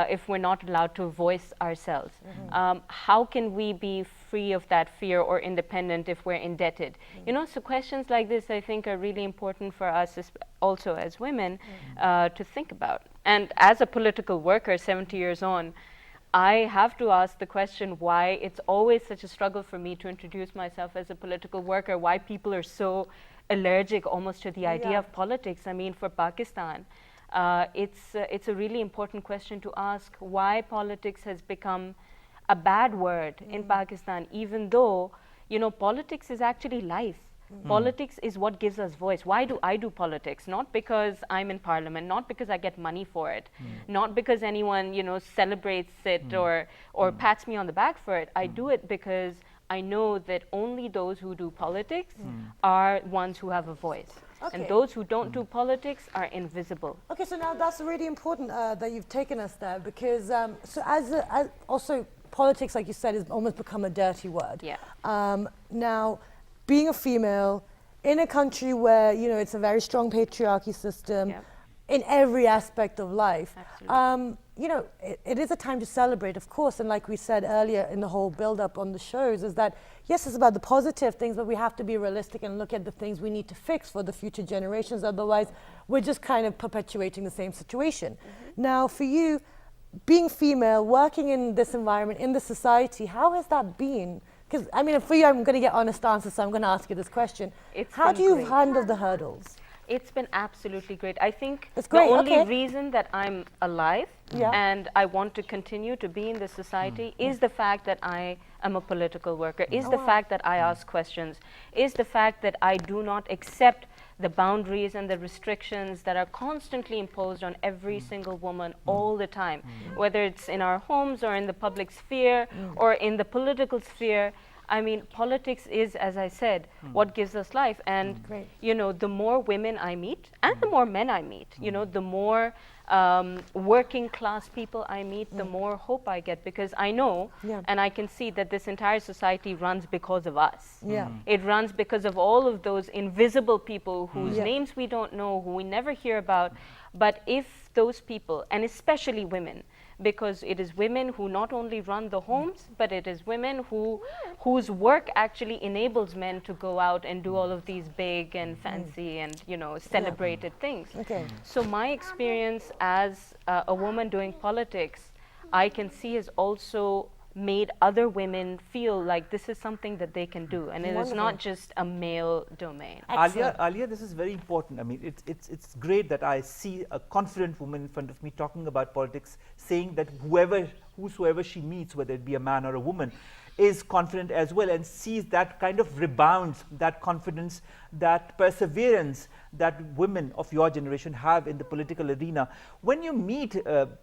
if we're not allowed to voice ourselves? How can we be free of that fear or independent if we're indebted? You know, so questions like this, I think, are really important for us also as women to think about. And as a political worker, 70 years on, I have to ask the question why it's always such a struggle for me to introduce myself as a political worker, why people are so allergic almost to the idea of politics. I mean, for Pakistan, it's a really important question to ask why politics has become a bad word in Pakistan, even though, you know, politics is actually life. Politics is what gives us voice. Why do I do politics? Not because I'm in parliament, not because I get money for it, not because anyone, you know, celebrates it or pats me on the back for it. I do it because I know that only those who do politics are ones who have a voice.
Okay.
And those who don't do politics are invisible.
Okay, so now that's really important that you've taken us there, because so as also politics, like you said, has almost become a dirty word.
Yeah.
Now, being a female in a country where, you know, it's a very strong patriarchy system in every aspect of life, you know, it is a time to celebrate, of course. And like we said earlier in the whole build-up on the shows, is that, yes, it's about the positive things, but we have to be realistic and look at the things we need to fix for the future generations. Otherwise, we're just kind of perpetuating the same situation. Now, for you, being female, working in this environment, in the society, how has that been? Because, I mean, for you, I'm going to get honest answers, so I'm going to ask you this question. How do you handle the hurdles?
It's been absolutely great. I think
it's great.
The only reason that I'm alive and I want to continue to be in this society is the fact that I am a political worker, is the fact that I ask questions, is the fact that I do not accept the boundaries and the restrictions that are constantly imposed on every single woman all the time, whether it's in our homes or in the public sphere or in the political sphere. I mean, politics is, as I said, what gives us life. And, you know, the more women I meet and the more men I meet, you know, the more working class people I meet, the more hope I get, because I know and I can see that this entire society runs because of us. It runs because of all of those invisible people whose names we don't know, who we never hear about. But if those people, and especially women, because it is women who not only run the homes, but it is women whose work actually enables men to go out and do all of these big and fancy and, you know, celebrated things. So my experience as a woman doing politics, I can see has also made other women feel like this is something that they can do, and it is not just a male domain.
Alia, this is very important. I mean, it's great that I see a confident woman in front of me talking about politics, saying that whosoever she meets, whether it be a man or a woman, is confident as well, and sees that kind of rebounds, that confidence, that perseverance that women of your generation have in the political arena. When you meet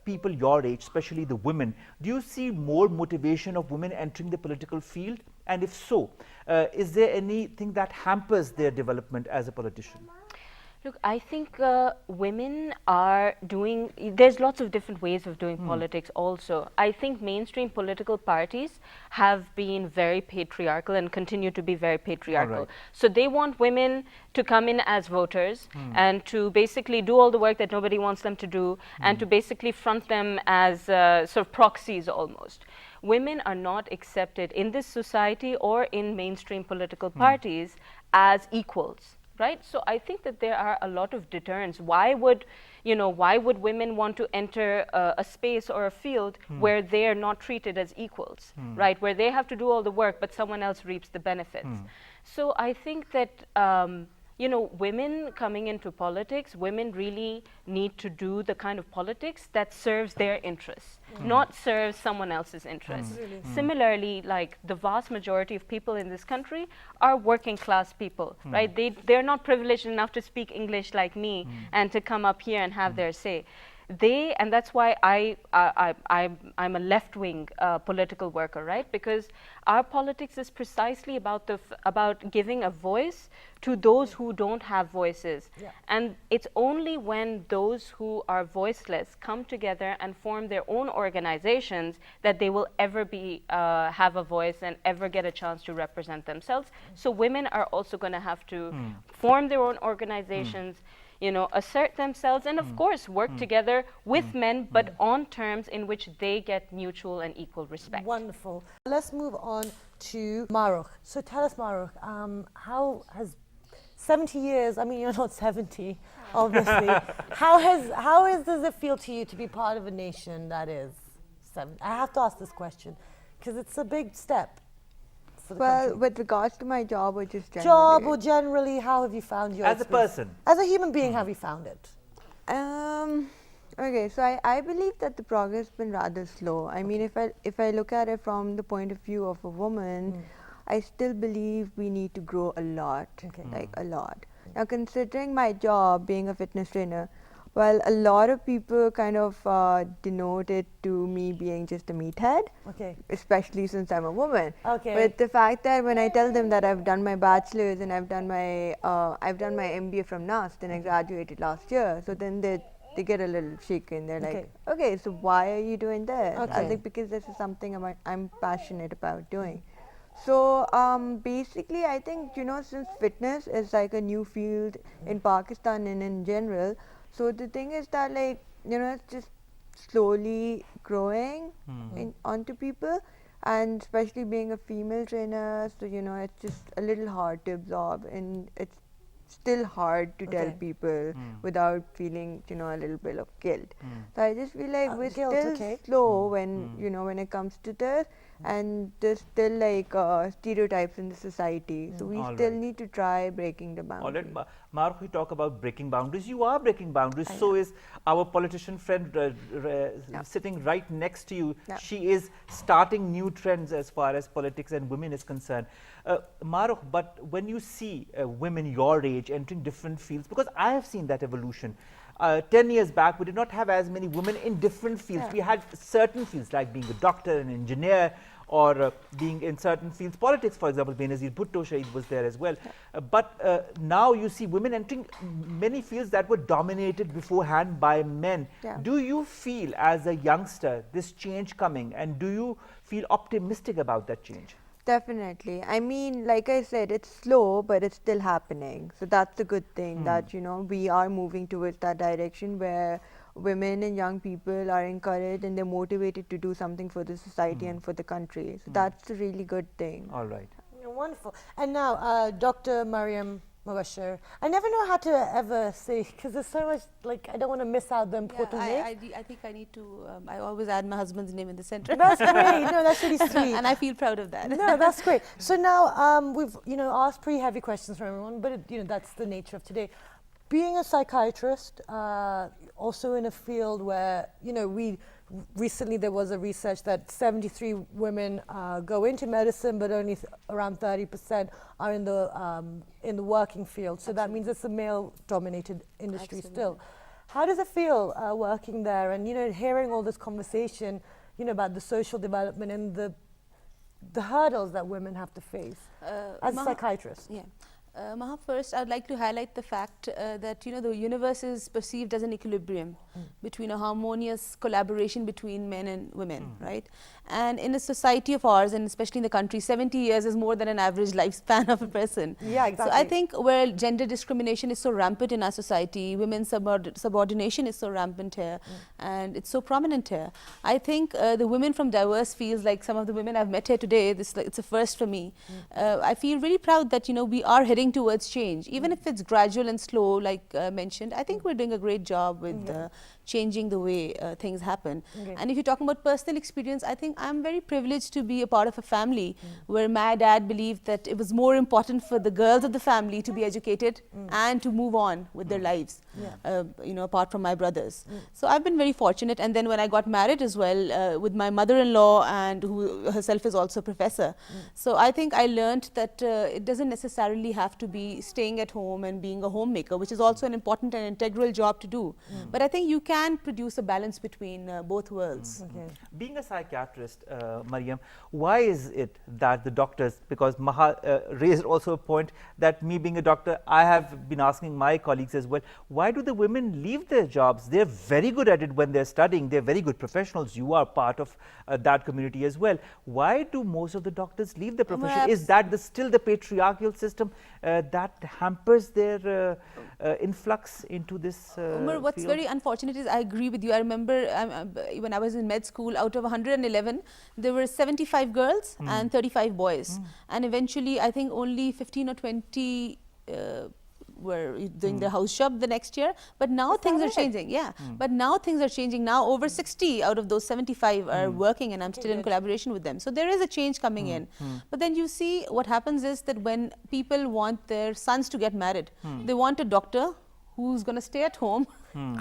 people your age, especially the women, do you see more motivation of women entering the political field? And if so, is there anything that hampers their development as a politician?
Look, I think women are doing, there's lots of different ways of doing politics also. I think mainstream political parties have been very patriarchal and continue to be very patriarchal. So they want women to come in as voters and to basically do all the work that nobody wants them to do and to basically front them as sort of proxies almost. Women are not accepted in this society or in mainstream political parties as equals. Right? So I think that there are a lot of deterrents. Why would women want to enter a space or a field where they're not treated as equals, right? Where they have to do all the work, but someone else reaps the benefits. So I think that, you know, women coming into politics, women really need to do the kind of politics that serves their interests, not serves someone else's interests. Similarly, like the vast majority of people in this country are working class people, right? They're not privileged enough to speak English like me and to come up here and have their say. And that's why I'm a left-wing political worker, right? Because our politics is precisely about giving a voice to those who don't have voices. And it's only when those who are voiceless come together and form their own organizations that they will ever have a voice and ever get a chance to represent themselves. So women are also going to have to form their own organizations, you know, assert themselves, and of course work together with men, but on terms in which they get mutual and equal respect.
Wonderful. Let's move on to Marukh. So tell us, Marukh, how has 70 years, I mean, you're not 70, obviously. Does it feel to you to be part of a nation that is 70? I have to ask this question because it's a big step.
Well, with regards to my job or just generally?
Job or generally, how have you found your
As
experience?
a person?
As a human being, how have you found it?
Okay, so I believe that the progress has been rather slow. I mean, if I look at it from the point of view of a woman, I still believe we need to grow a lot, like a lot. Now, considering my job being a fitness trainer, well, a lot of people kind of denote it to me being just a meathead, especially since I'm a woman. But the fact that when I tell them that I've done my bachelor's and I've done my MBA from NAST and I graduated last year, so then they get a little shaken. They're like, okay, so why are you doing this? I think because this is something I'm passionate about doing. So basically, I think, you know, since fitness is like a new field in Pakistan and in general, so the thing is that, like, you know, it's just slowly growing onto people, and especially being a female trainer, so, you know, it's just a little hard to absorb, and it's still hard to tell people without feeling, you know, a little bit of guilt. So I just feel like we're still slow when, you know, when it comes to this, and there's still like stereotypes in the society. So we still need to try breaking the boundaries.
All right, Mark, we talk about breaking boundaries. You are breaking boundaries. So is our politician friend sitting right next to you. She is starting new trends as far as politics and women is concerned. Maruk, but when you see women your age entering different fields, because I have seen that evolution. 10 years back, we did not have as many women in different fields. We had certain fields like being a doctor, an engineer, or being in certain fields, politics, for example, Benazir Bhutto Shahid was there as well. But now you see women entering many fields that were dominated beforehand by men.
Yeah.
Do you feel as a youngster this change coming, and do you feel optimistic about that change?
Definitely. I mean, like I said, it's slow, but it's still happening. So that's a good thing that, you know, we are moving towards that direction where women and young people are encouraged and they're motivated to do something for the society and for the country. So that's a really good thing.
All right.
Yeah, wonderful. And now, Dr. Mariam Mubashir. I never know how to ever say, because there's so much, like, I don't want to miss out the important name.
I think I need to, I always add my husband's name in the center.
That's great. No, that's really sweet.
And I feel proud of that.
No, that's great. So now we've, you know, asked pretty heavy questions from everyone, but, you know, that's the nature of today. Being a psychiatrist, also in a field where, you know, recently there was a research that 73 women go into medicine, but only around 30% are in the working field. So that means it's a male-dominated industry still. How does it feel working there, and, you know, hearing all this conversation, you know, about the social development and the hurdles that women have to face as a psychiatrist?
Yeah. Maha, first I'd like to highlight the fact that, you know, the universe is perceived as an equilibrium between a harmonious collaboration between men and women, right? And in a society of ours, and especially in the country, 70 years is more than an average lifespan of a person.
Yeah, exactly.
So I think where gender discrimination is so rampant in our society, women's subordination is so rampant here, and it's so prominent here. I think the women from diverse fields, like some of the women I've met here today, it's a first for me. I feel really proud that, you know, we are heading towards change, even if it's gradual and slow, like mentioned. I think we're doing a great job with changing the way things happen. And if you're talking about personal experience, I think I'm very privileged to be a part of a family where my dad believed that it was more important for the girls of the family to be educated and to move on with their lives, you know, apart from my brothers. So I've been very fortunate. And then when I got married as well, with my mother-in-law, and who herself is also a professor. So I think I learned that it doesn't necessarily have to be staying at home and being a homemaker, which is also an important and integral job to do. But I think you can produce a balance between both worlds.
Being a psychiatrist, Mariam, why is it that the doctors, because Maha raised also a point that me being a doctor, I have been asking my colleagues as well, why do the women leave their jobs? They're very good at it when they're studying, they're very good professionals, you are part of that community as well. Why do most of the doctors leave the profession? Is that still the patriarchal system that hampers their influx into this
Umar, what's
field?
very unfortunate is, I agree with you. I remember when I was in med school, out of 111, there were 75 girls and 35 boys. And eventually, I think only 15 or 20 were doing the house job the next year. But now things are changing. Yeah. But now things are changing. Now over 60 out of those 75 are working, and I'm still in collaboration with them. So there is a change coming in. But then you see what happens is that when people want their sons to get married, they want a doctor who's going to stay at home,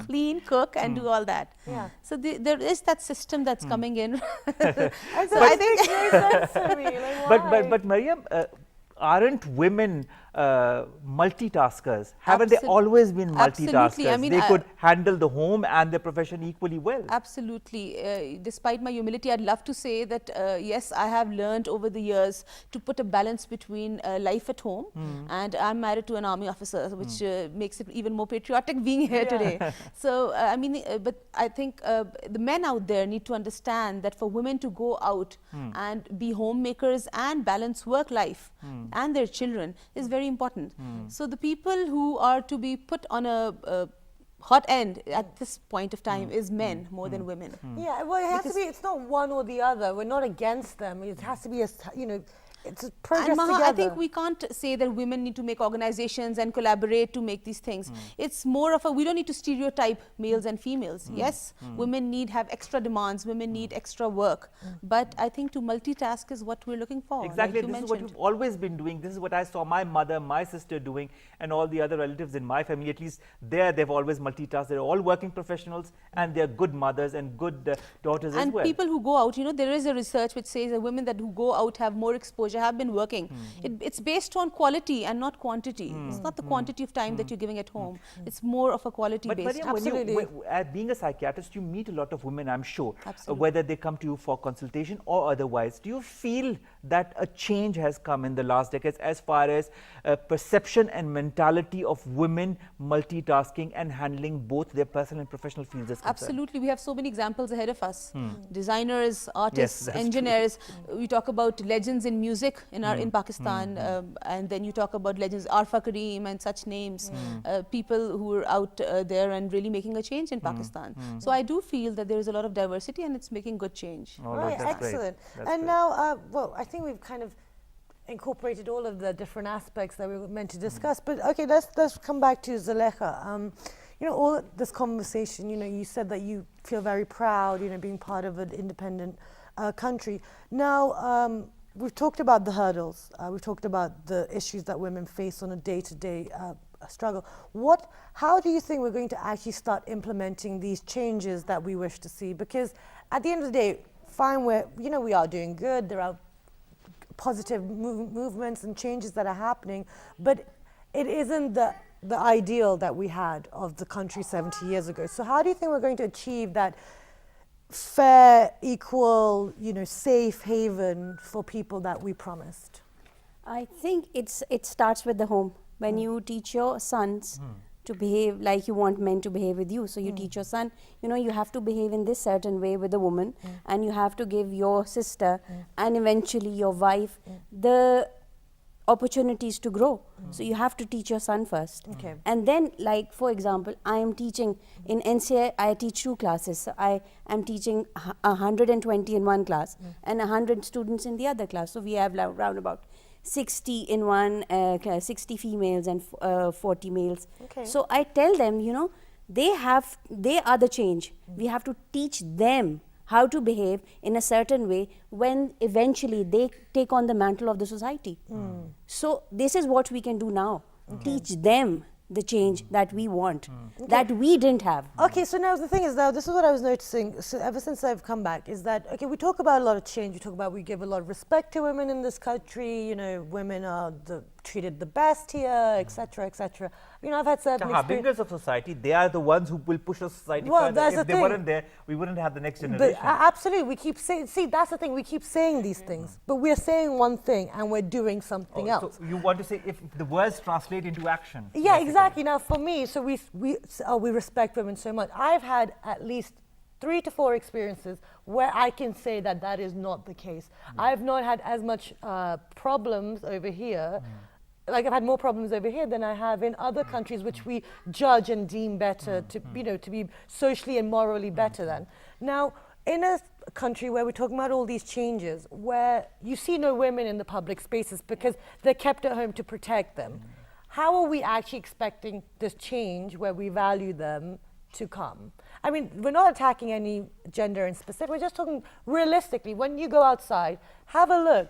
clean, cook, and do all that. So there is that system that's coming in.
So I think it makes sense to me. Like,
But Mariam, aren't women multitaskers? Haven't they always been multitaskers?
Absolutely. I mean,
they could handle the home and the profession equally well.
Absolutely. Despite my humility, I'd love to say that yes, I have learned over the years to put a balance between life at home, and I'm married to an army officer, which makes it even more patriotic being here today. So I mean, but I think the men out there need to understand that for women to go out and be homemakers and balance work life and their children is very important. So the people who are to be put on a hot end at this point of time is men more than women.
Yeah, well, it has to be, it's not one or the other. We're not against them. It has to be, you know, it's a progress
and Maha,
together.
I think we can't say that women need to make organizations and collaborate to make these things. It's more of a, we don't need to stereotype males and females. Yes, women have extra demands, women need extra work. But I think to multitask is what we're looking for.
Exactly,
like
this is what we've always been doing. This is what I saw my mother, my sister doing, and all the other relatives in my family. At least they've always multitasked. They're all working professionals, and they're good mothers and good daughters as well.
And people who go out, you know, there is a research which says that women who go out have more exposure I have been working. It's based on quality and not quantity. It's not the quantity of time that you're giving at home. It's more of a quality
But
based.
Mariam, being a psychiatrist, you meet a lot of women, I'm sure, whether they come to you for consultation or otherwise. Do you feel that a change has come in the last decades as far as perception and mentality of women multitasking and handling both their personal and professional fields is concerned?
Absolutely. We have so many examples ahead of us. Designers, artists, engineers. We talk about legends in music in Pakistan, and then you talk about legends, Arfa Kareem and such names, people who are out there and really making a change in Pakistan. So I do feel that there is a lot of diversity and it's making good change.
Right, excellent. And now, well, I think we've kind of incorporated all of the different aspects that we were meant to discuss. But okay, let's come back to Zulekha. You know, all this conversation, you know, you said that you feel very proud, you know, being part of an independent country. Now, we've talked about the hurdles. We've talked about the issues that women face on a day-to-day struggle. How do you think we're going to actually start implementing these changes that we wish to see? Because at the end of the day, fine, we are doing good. There are positive movements and changes that are happening, but it isn't the ideal that we had of the country 70 years ago. So how do you think we're going to achieve that fair, equal, you know, safe haven for people that we promised?
I think it starts with the home. When you teach your sons to behave like you want men to behave with you. So you teach your son, you know, you have to behave in this certain way with a woman, and you have to give your sister and eventually your wife the opportunities to grow. So you have to teach your son first. And then, like, for example, I am teaching in NCI, I teach 2 classes. So I am teaching 120 in one class and 100 students in the other class. So we have around about 60 in one, 60 females and 40 males. So I tell them, you know, they are the change. We have to teach them how to behave in a certain way when eventually they take on the mantle of the society. So this is what we can do now. Teach them the change that we want, that we didn't have.
Okay, so now the thing is, now this is what I was noticing, so ever since I've come back, is that, okay, we talk about a lot of change, we talk about we give a lot of respect to women in this country, you know, women are treated the best here, etc., etc. You know, I've had certain
the harbingers of society, they are the ones who will push the society further. If they weren't there, we wouldn't have the next generation.
But, absolutely, we keep saying, see, that's the thing, we keep saying these things, but we're saying one thing and we're doing something else.
So you want to say if the words translate into action.
Yeah, basically. Exactly. Now, for me, so we respect women so much. I've had at least 3 to 4 experiences where I can say that that is not the case. I've not had as much problems over here. Like, I've had more problems over here than I have in other countries which we judge and deem better to, you know, to be socially and morally better than. Now, in a country where we're talking about all these changes, where you see no women in the public spaces because they're kept at home to protect them, how are we actually expecting this change where we value them to come? I mean, we're not attacking any gender in specific, we're just talking realistically. When you go outside, have a look.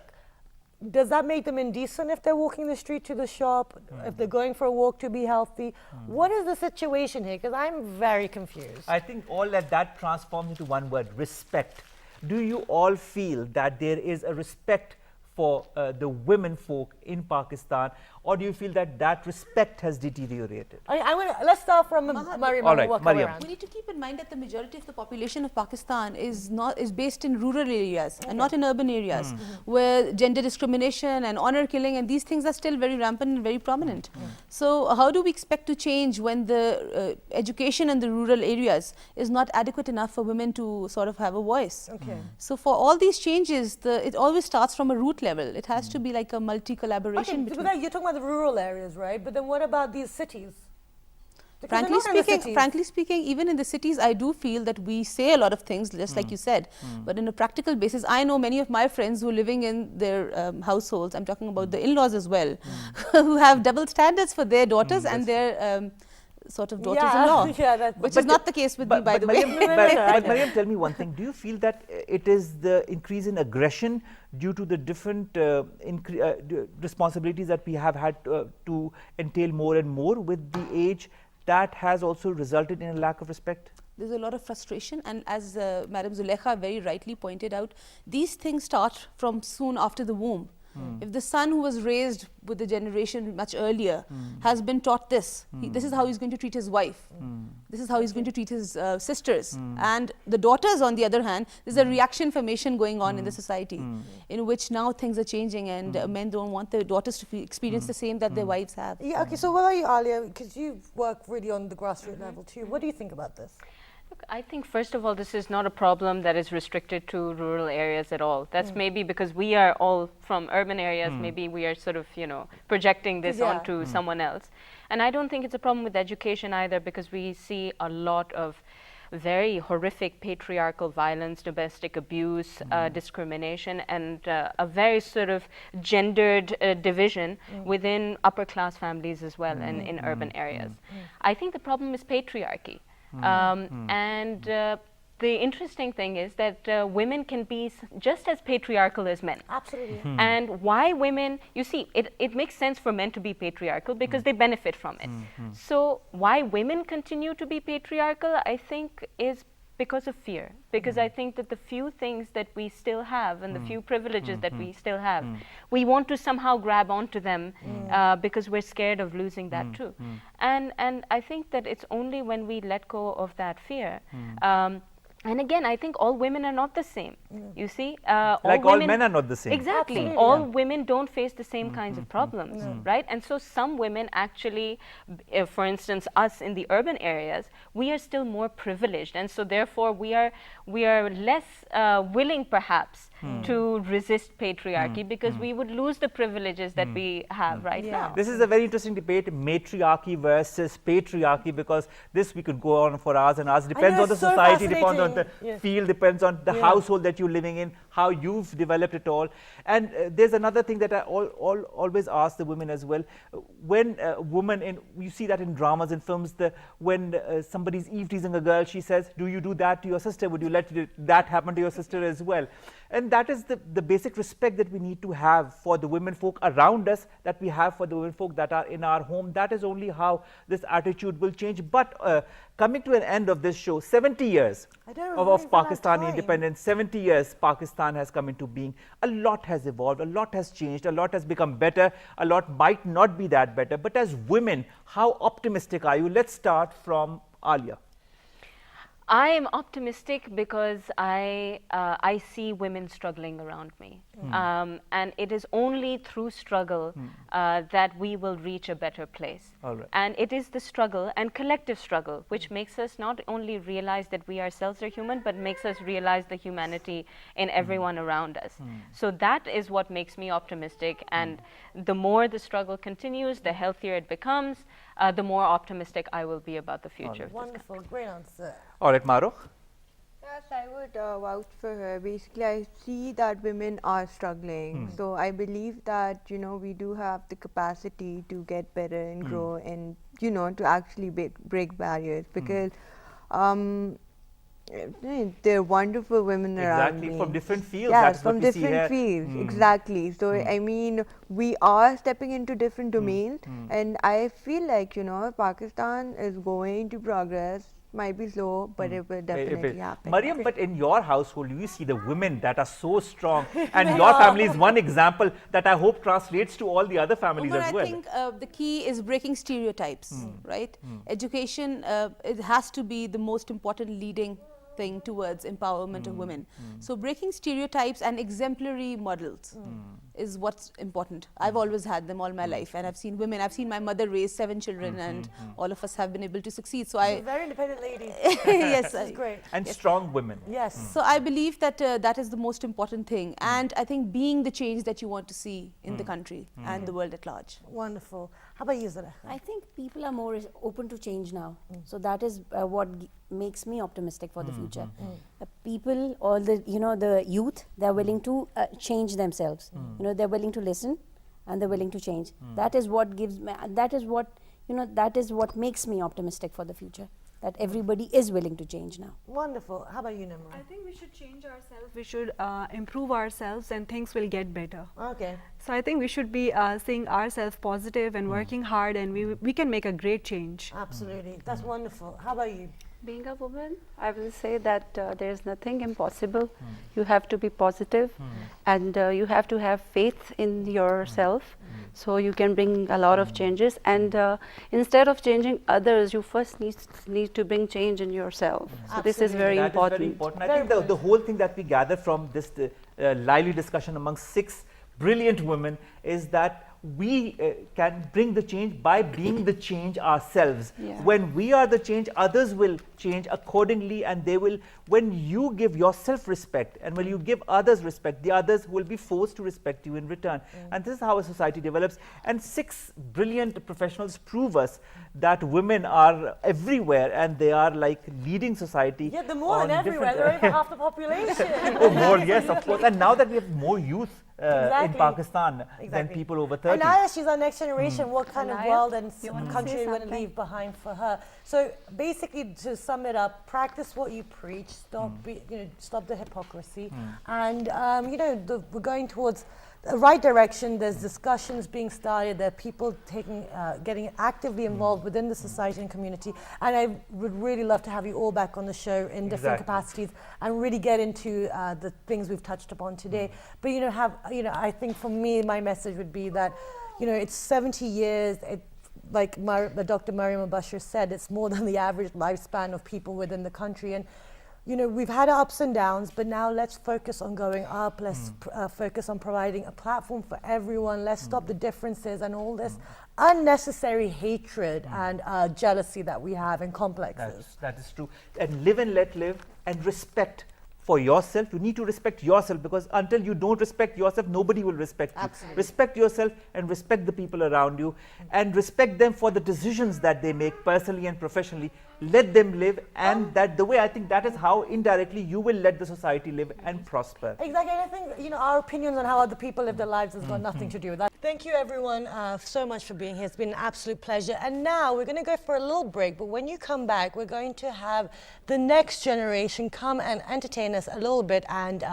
Does that make them indecent if they're walking the street to the shop, if they're going for a walk to be healthy? What is the situation here? Because I'm very confused.
I think all that transforms into one word, respect. Do you all feel that there is a respect for the women folk in Pakistan, or do you feel that that respect has deteriorated?
Let's start from Mariam.
All right, Mariam.
We need to keep in mind that the majority of the population of Pakistan is based in rural areas and not in urban areas, where gender discrimination and honor killing and these things are still very rampant and very prominent. So how do we expect to change when the education in the rural areas is not adequate enough for women to sort of have a voice? So for all these changes, it always starts from a root level. It has to be like a multi-collaboration.
Okay, you're talking about the rural areas, right? But then what about these cities?
Frankly speaking, even in the cities, I do feel that we say a lot of things, just like you said. But on a practical basis, I know many of my friends who are living in their households, I'm talking about the in-laws as well, who have double standards for their daughters and their sort of daughters-in-law, which is not the case with me, by the way.
But Mariam, tell me one thing. Do you feel that it is the increase in aggression due to the different responsibilities that we have had to entail more and more with the age that has also resulted in a lack of respect?
There's a lot of frustration, and as Madam Zulekha very rightly pointed out, these things start from soon after the womb. If the son who was raised with the generation much earlier has been taught this, this is how he's going to treat his wife, this is how he's going to treat his sisters, and the daughters on the other hand, there's a reaction formation going on in the society in which now things are changing, and men don't want their daughters to experience the same that their wives have.
Yeah, okay, so what are you, Alia? Because you work really on the grassroots level too. What do you think about this?
Look, I think first of all, this is not a problem that is restricted to rural areas at all. That's maybe because we are all from urban areas, maybe we are sort of, projecting this onto someone else. And I don't think it's a problem with education either, because we see a lot of very horrific patriarchal violence, domestic abuse, discrimination, and a very sort of gendered division within upper class families as well, and in urban areas. I think the problem is patriarchy. And the interesting thing is that women can be just as patriarchal as men.
Absolutely.
And why women, you see, it makes sense for men to be patriarchal because they benefit from it. So why women continue to be patriarchal, I think, is because of fear. Because I think that the few things that we still have and the few privileges that we still have, we want to somehow grab onto them because we're scared of losing that too. And I think that it's only when we let go of that fear. And again, I think all women are not the same. You see,
all men are not the same.
Exactly.
Absolutely.
All women don't face the same kinds of problems, right? And so some women actually, for instance, us in the urban areas, we are still more privileged, and so therefore we are less willing, perhaps, to resist patriarchy because we would lose the privileges that we have right now.
This is a very interesting debate, matriarchy versus patriarchy, because this we could go on for hours and hours. Depends on the society, depends on the field, depends on the household that you're living in, how you've developed it all. And there's another thing that I always ask the women as well. When a woman, you see that in dramas and films, when somebody's eve-teasing a girl, she says, do you do that to your sister? Would you let that happen to your sister as well? And that is the basic respect that we need to have for the women folk around us, that we have for the women folk that are in our home. That is only how this attitude will change. But coming to an end of this show, 70 years of Pakistani independence, 70 years Pakistan has come into being. A lot has evolved, a lot has changed, a lot has become better, a lot might not be that better. But as women, how optimistic are you? Let's start from Alia.
I am optimistic because I see women struggling around me. And it is only through struggle that we will reach a better place. And it is the struggle and collective struggle which makes us not only realize that we ourselves are human, but makes us realize the humanity in everyone around us. So that is what makes me optimistic. And the more the struggle continues, the healthier it becomes, the more optimistic I will be about the future.
Wonderful, great answer.
All right, Marukh.
Yes, I would vouch for her. Basically, I see that women are struggling. So I believe that, we do have the capacity to get better and grow and, to actually break barriers, because there are wonderful women around me.
Exactly, from different fields.
Yes, from different fields, exactly. So, I mean, we are stepping into different domains, and I feel like, Pakistan is going to progress. Might be slow, but it will definitely happen.
Mariam, but in your household, you see the women that are so strong, and your family is one example that I hope translates to all the other families as well.
I think the key is breaking stereotypes, right? Education, it has to be the most important leading thing towards empowerment of women. So breaking stereotypes and exemplary models is what's important. I've always had them all my life, and I've seen women, I've seen my mother raise 7 children, and all of us have been able to succeed. So
She's a very independent lady.
Yes,
that's great.
And strong women.
Yes.
So I believe that that is the most important thing, and I think being the change that you want to see in the country and the world at large.
Wonderful. How about you, Zara?
I think people are more open to change now. So that is what makes me optimistic for the future. People, all the the youth, they're willing to change themselves. They're willing to listen, and they're willing to change. That is what gives me. That is what that is what makes me optimistic for the future. That everybody is willing to change now.
Wonderful. How about you, Nimra?
I think we should change ourselves. We should improve ourselves, and things will get better.
Okay.
So I think we should be seeing ourselves positive and working hard, and we can make a great change.
Absolutely. That's wonderful. How about you?
Being a woman, I will say that there is nothing impossible. You have to be positive and you have to have faith in yourself, so you can bring a lot of changes. And instead of changing others, you first need to bring change in yourself. So this is very
That
important.
is very important. I think the whole thing that we gather from this lively discussion among 6 brilliant women is that we can bring the change by being the change ourselves.
Yeah.
When we are the change, others will change accordingly, and they will, when you give yourself respect and when you give others respect, the others will be forced to respect you in return. And this is how a society develops. And 6 brilliant professionals prove us that women are everywhere and they are like leading society.
Yeah, they're more than
on
everywhere.
different-
They're over half the population.
Oh, more, yes, of course. And now that we have more youth in
Exactly.
Pakistan than
Exactly.
people over 30.
And Naya, she's our next generation. What kind of
Naya,
world and
you wanna
country
say
are you going to
something?
leave behind for her? So basically, to sum it up, practice what you preach. Stop, stop the hypocrisy, and we're going towards the right direction. There's discussions being started. There are people getting actively involved within the society and community. And I would really love to have you all back on the show in different capacities and really get into the things we've touched upon today. But I think for me, my message would be that, it's 70 years. Like Dr. Mariam Bashir said, it's more than the average lifespan of people within the country. And we've had our ups and downs, but now let's focus on going up. Let's focus on providing a platform for everyone. Let's stop the differences and all this unnecessary hatred and jealousy that we have and complexes.
That is true. And live and let live, and respect for yourself. You need to respect yourself, because until you don't respect yourself, nobody will respect you.
Absolutely.
Respect yourself and respect the people around you, and respect them for the decisions that they make personally and professionally. Let them live, and that the way, I think that is how indirectly you will let the society live and prosper.
Exactly, and I think our opinions on how other people live their lives has got nothing to do with that. Thank you everyone so much for being here. It's been an absolute pleasure. And now we're going to go for a little break, but when you come back, we're going to have the next generation come and entertain us a little bit and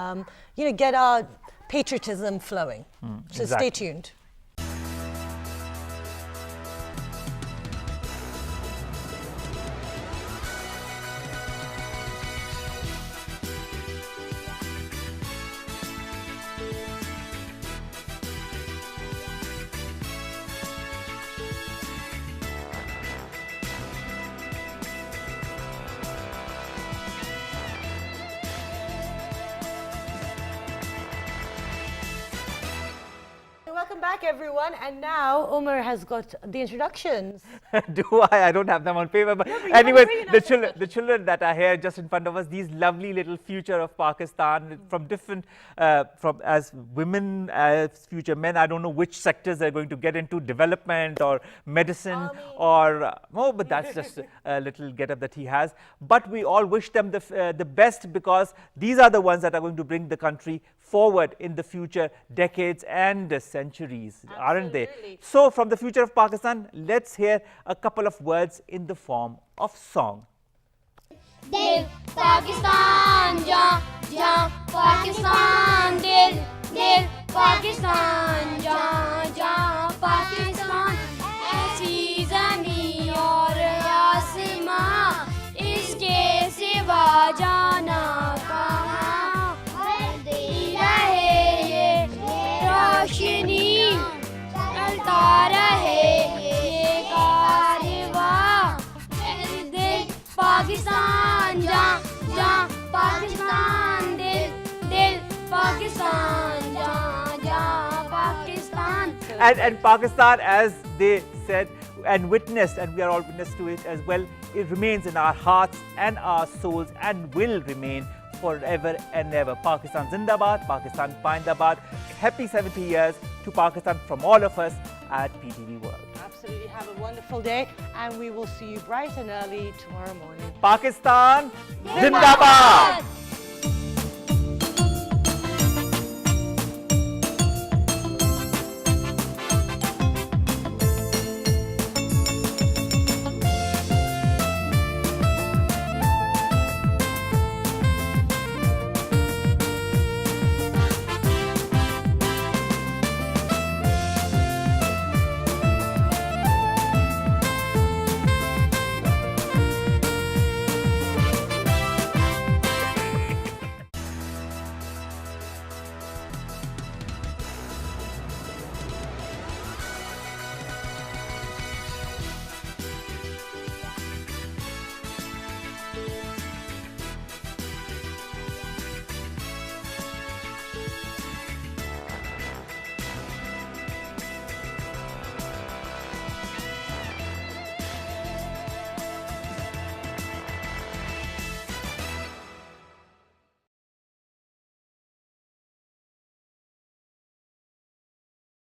get our patriotism flowing. So stay tuned. Welcome back, everyone. And now Umar has got the introductions.
Do I? I don't have them on paper. But
but you
anyways,
have to bring
the children that are here just in front of us, these lovely little future of Pakistan from different, from as women, as future men. I don't know which sectors they're going to get into, development or medicine or, but that's just a little get-up that he has. But we all wish them the best, because these are the ones that are going to bring the country forward in the future decades and centuries, aren't they? So from the future of Pakistan, let's hear a couple of words in the form of song.
Dil Pakistan, ja ja Pakistan, dil Pakistan, ja ja Pakistan. ऐसी ज़मीं और आसमां, इसके सिवा जाना कहाँ? बढ़ती रहे ये रोशनी, चलता रहे ये कारवां. दिल पाकिस्तान, जा जा पाकिस्तान, दिल Pakistan, ja ja Pakistan.
And Pakistan, as they said and witnessed, and we are all witness to it as well, it remains in our hearts and our souls and will remain forever and ever. Pakistan Zindabad, Pakistan Paindabad. Happy 70 years to Pakistan from all of us at PTV World.
Absolutely. Have a wonderful day, and we will see you bright and early tomorrow morning.
Pakistan Zindabad!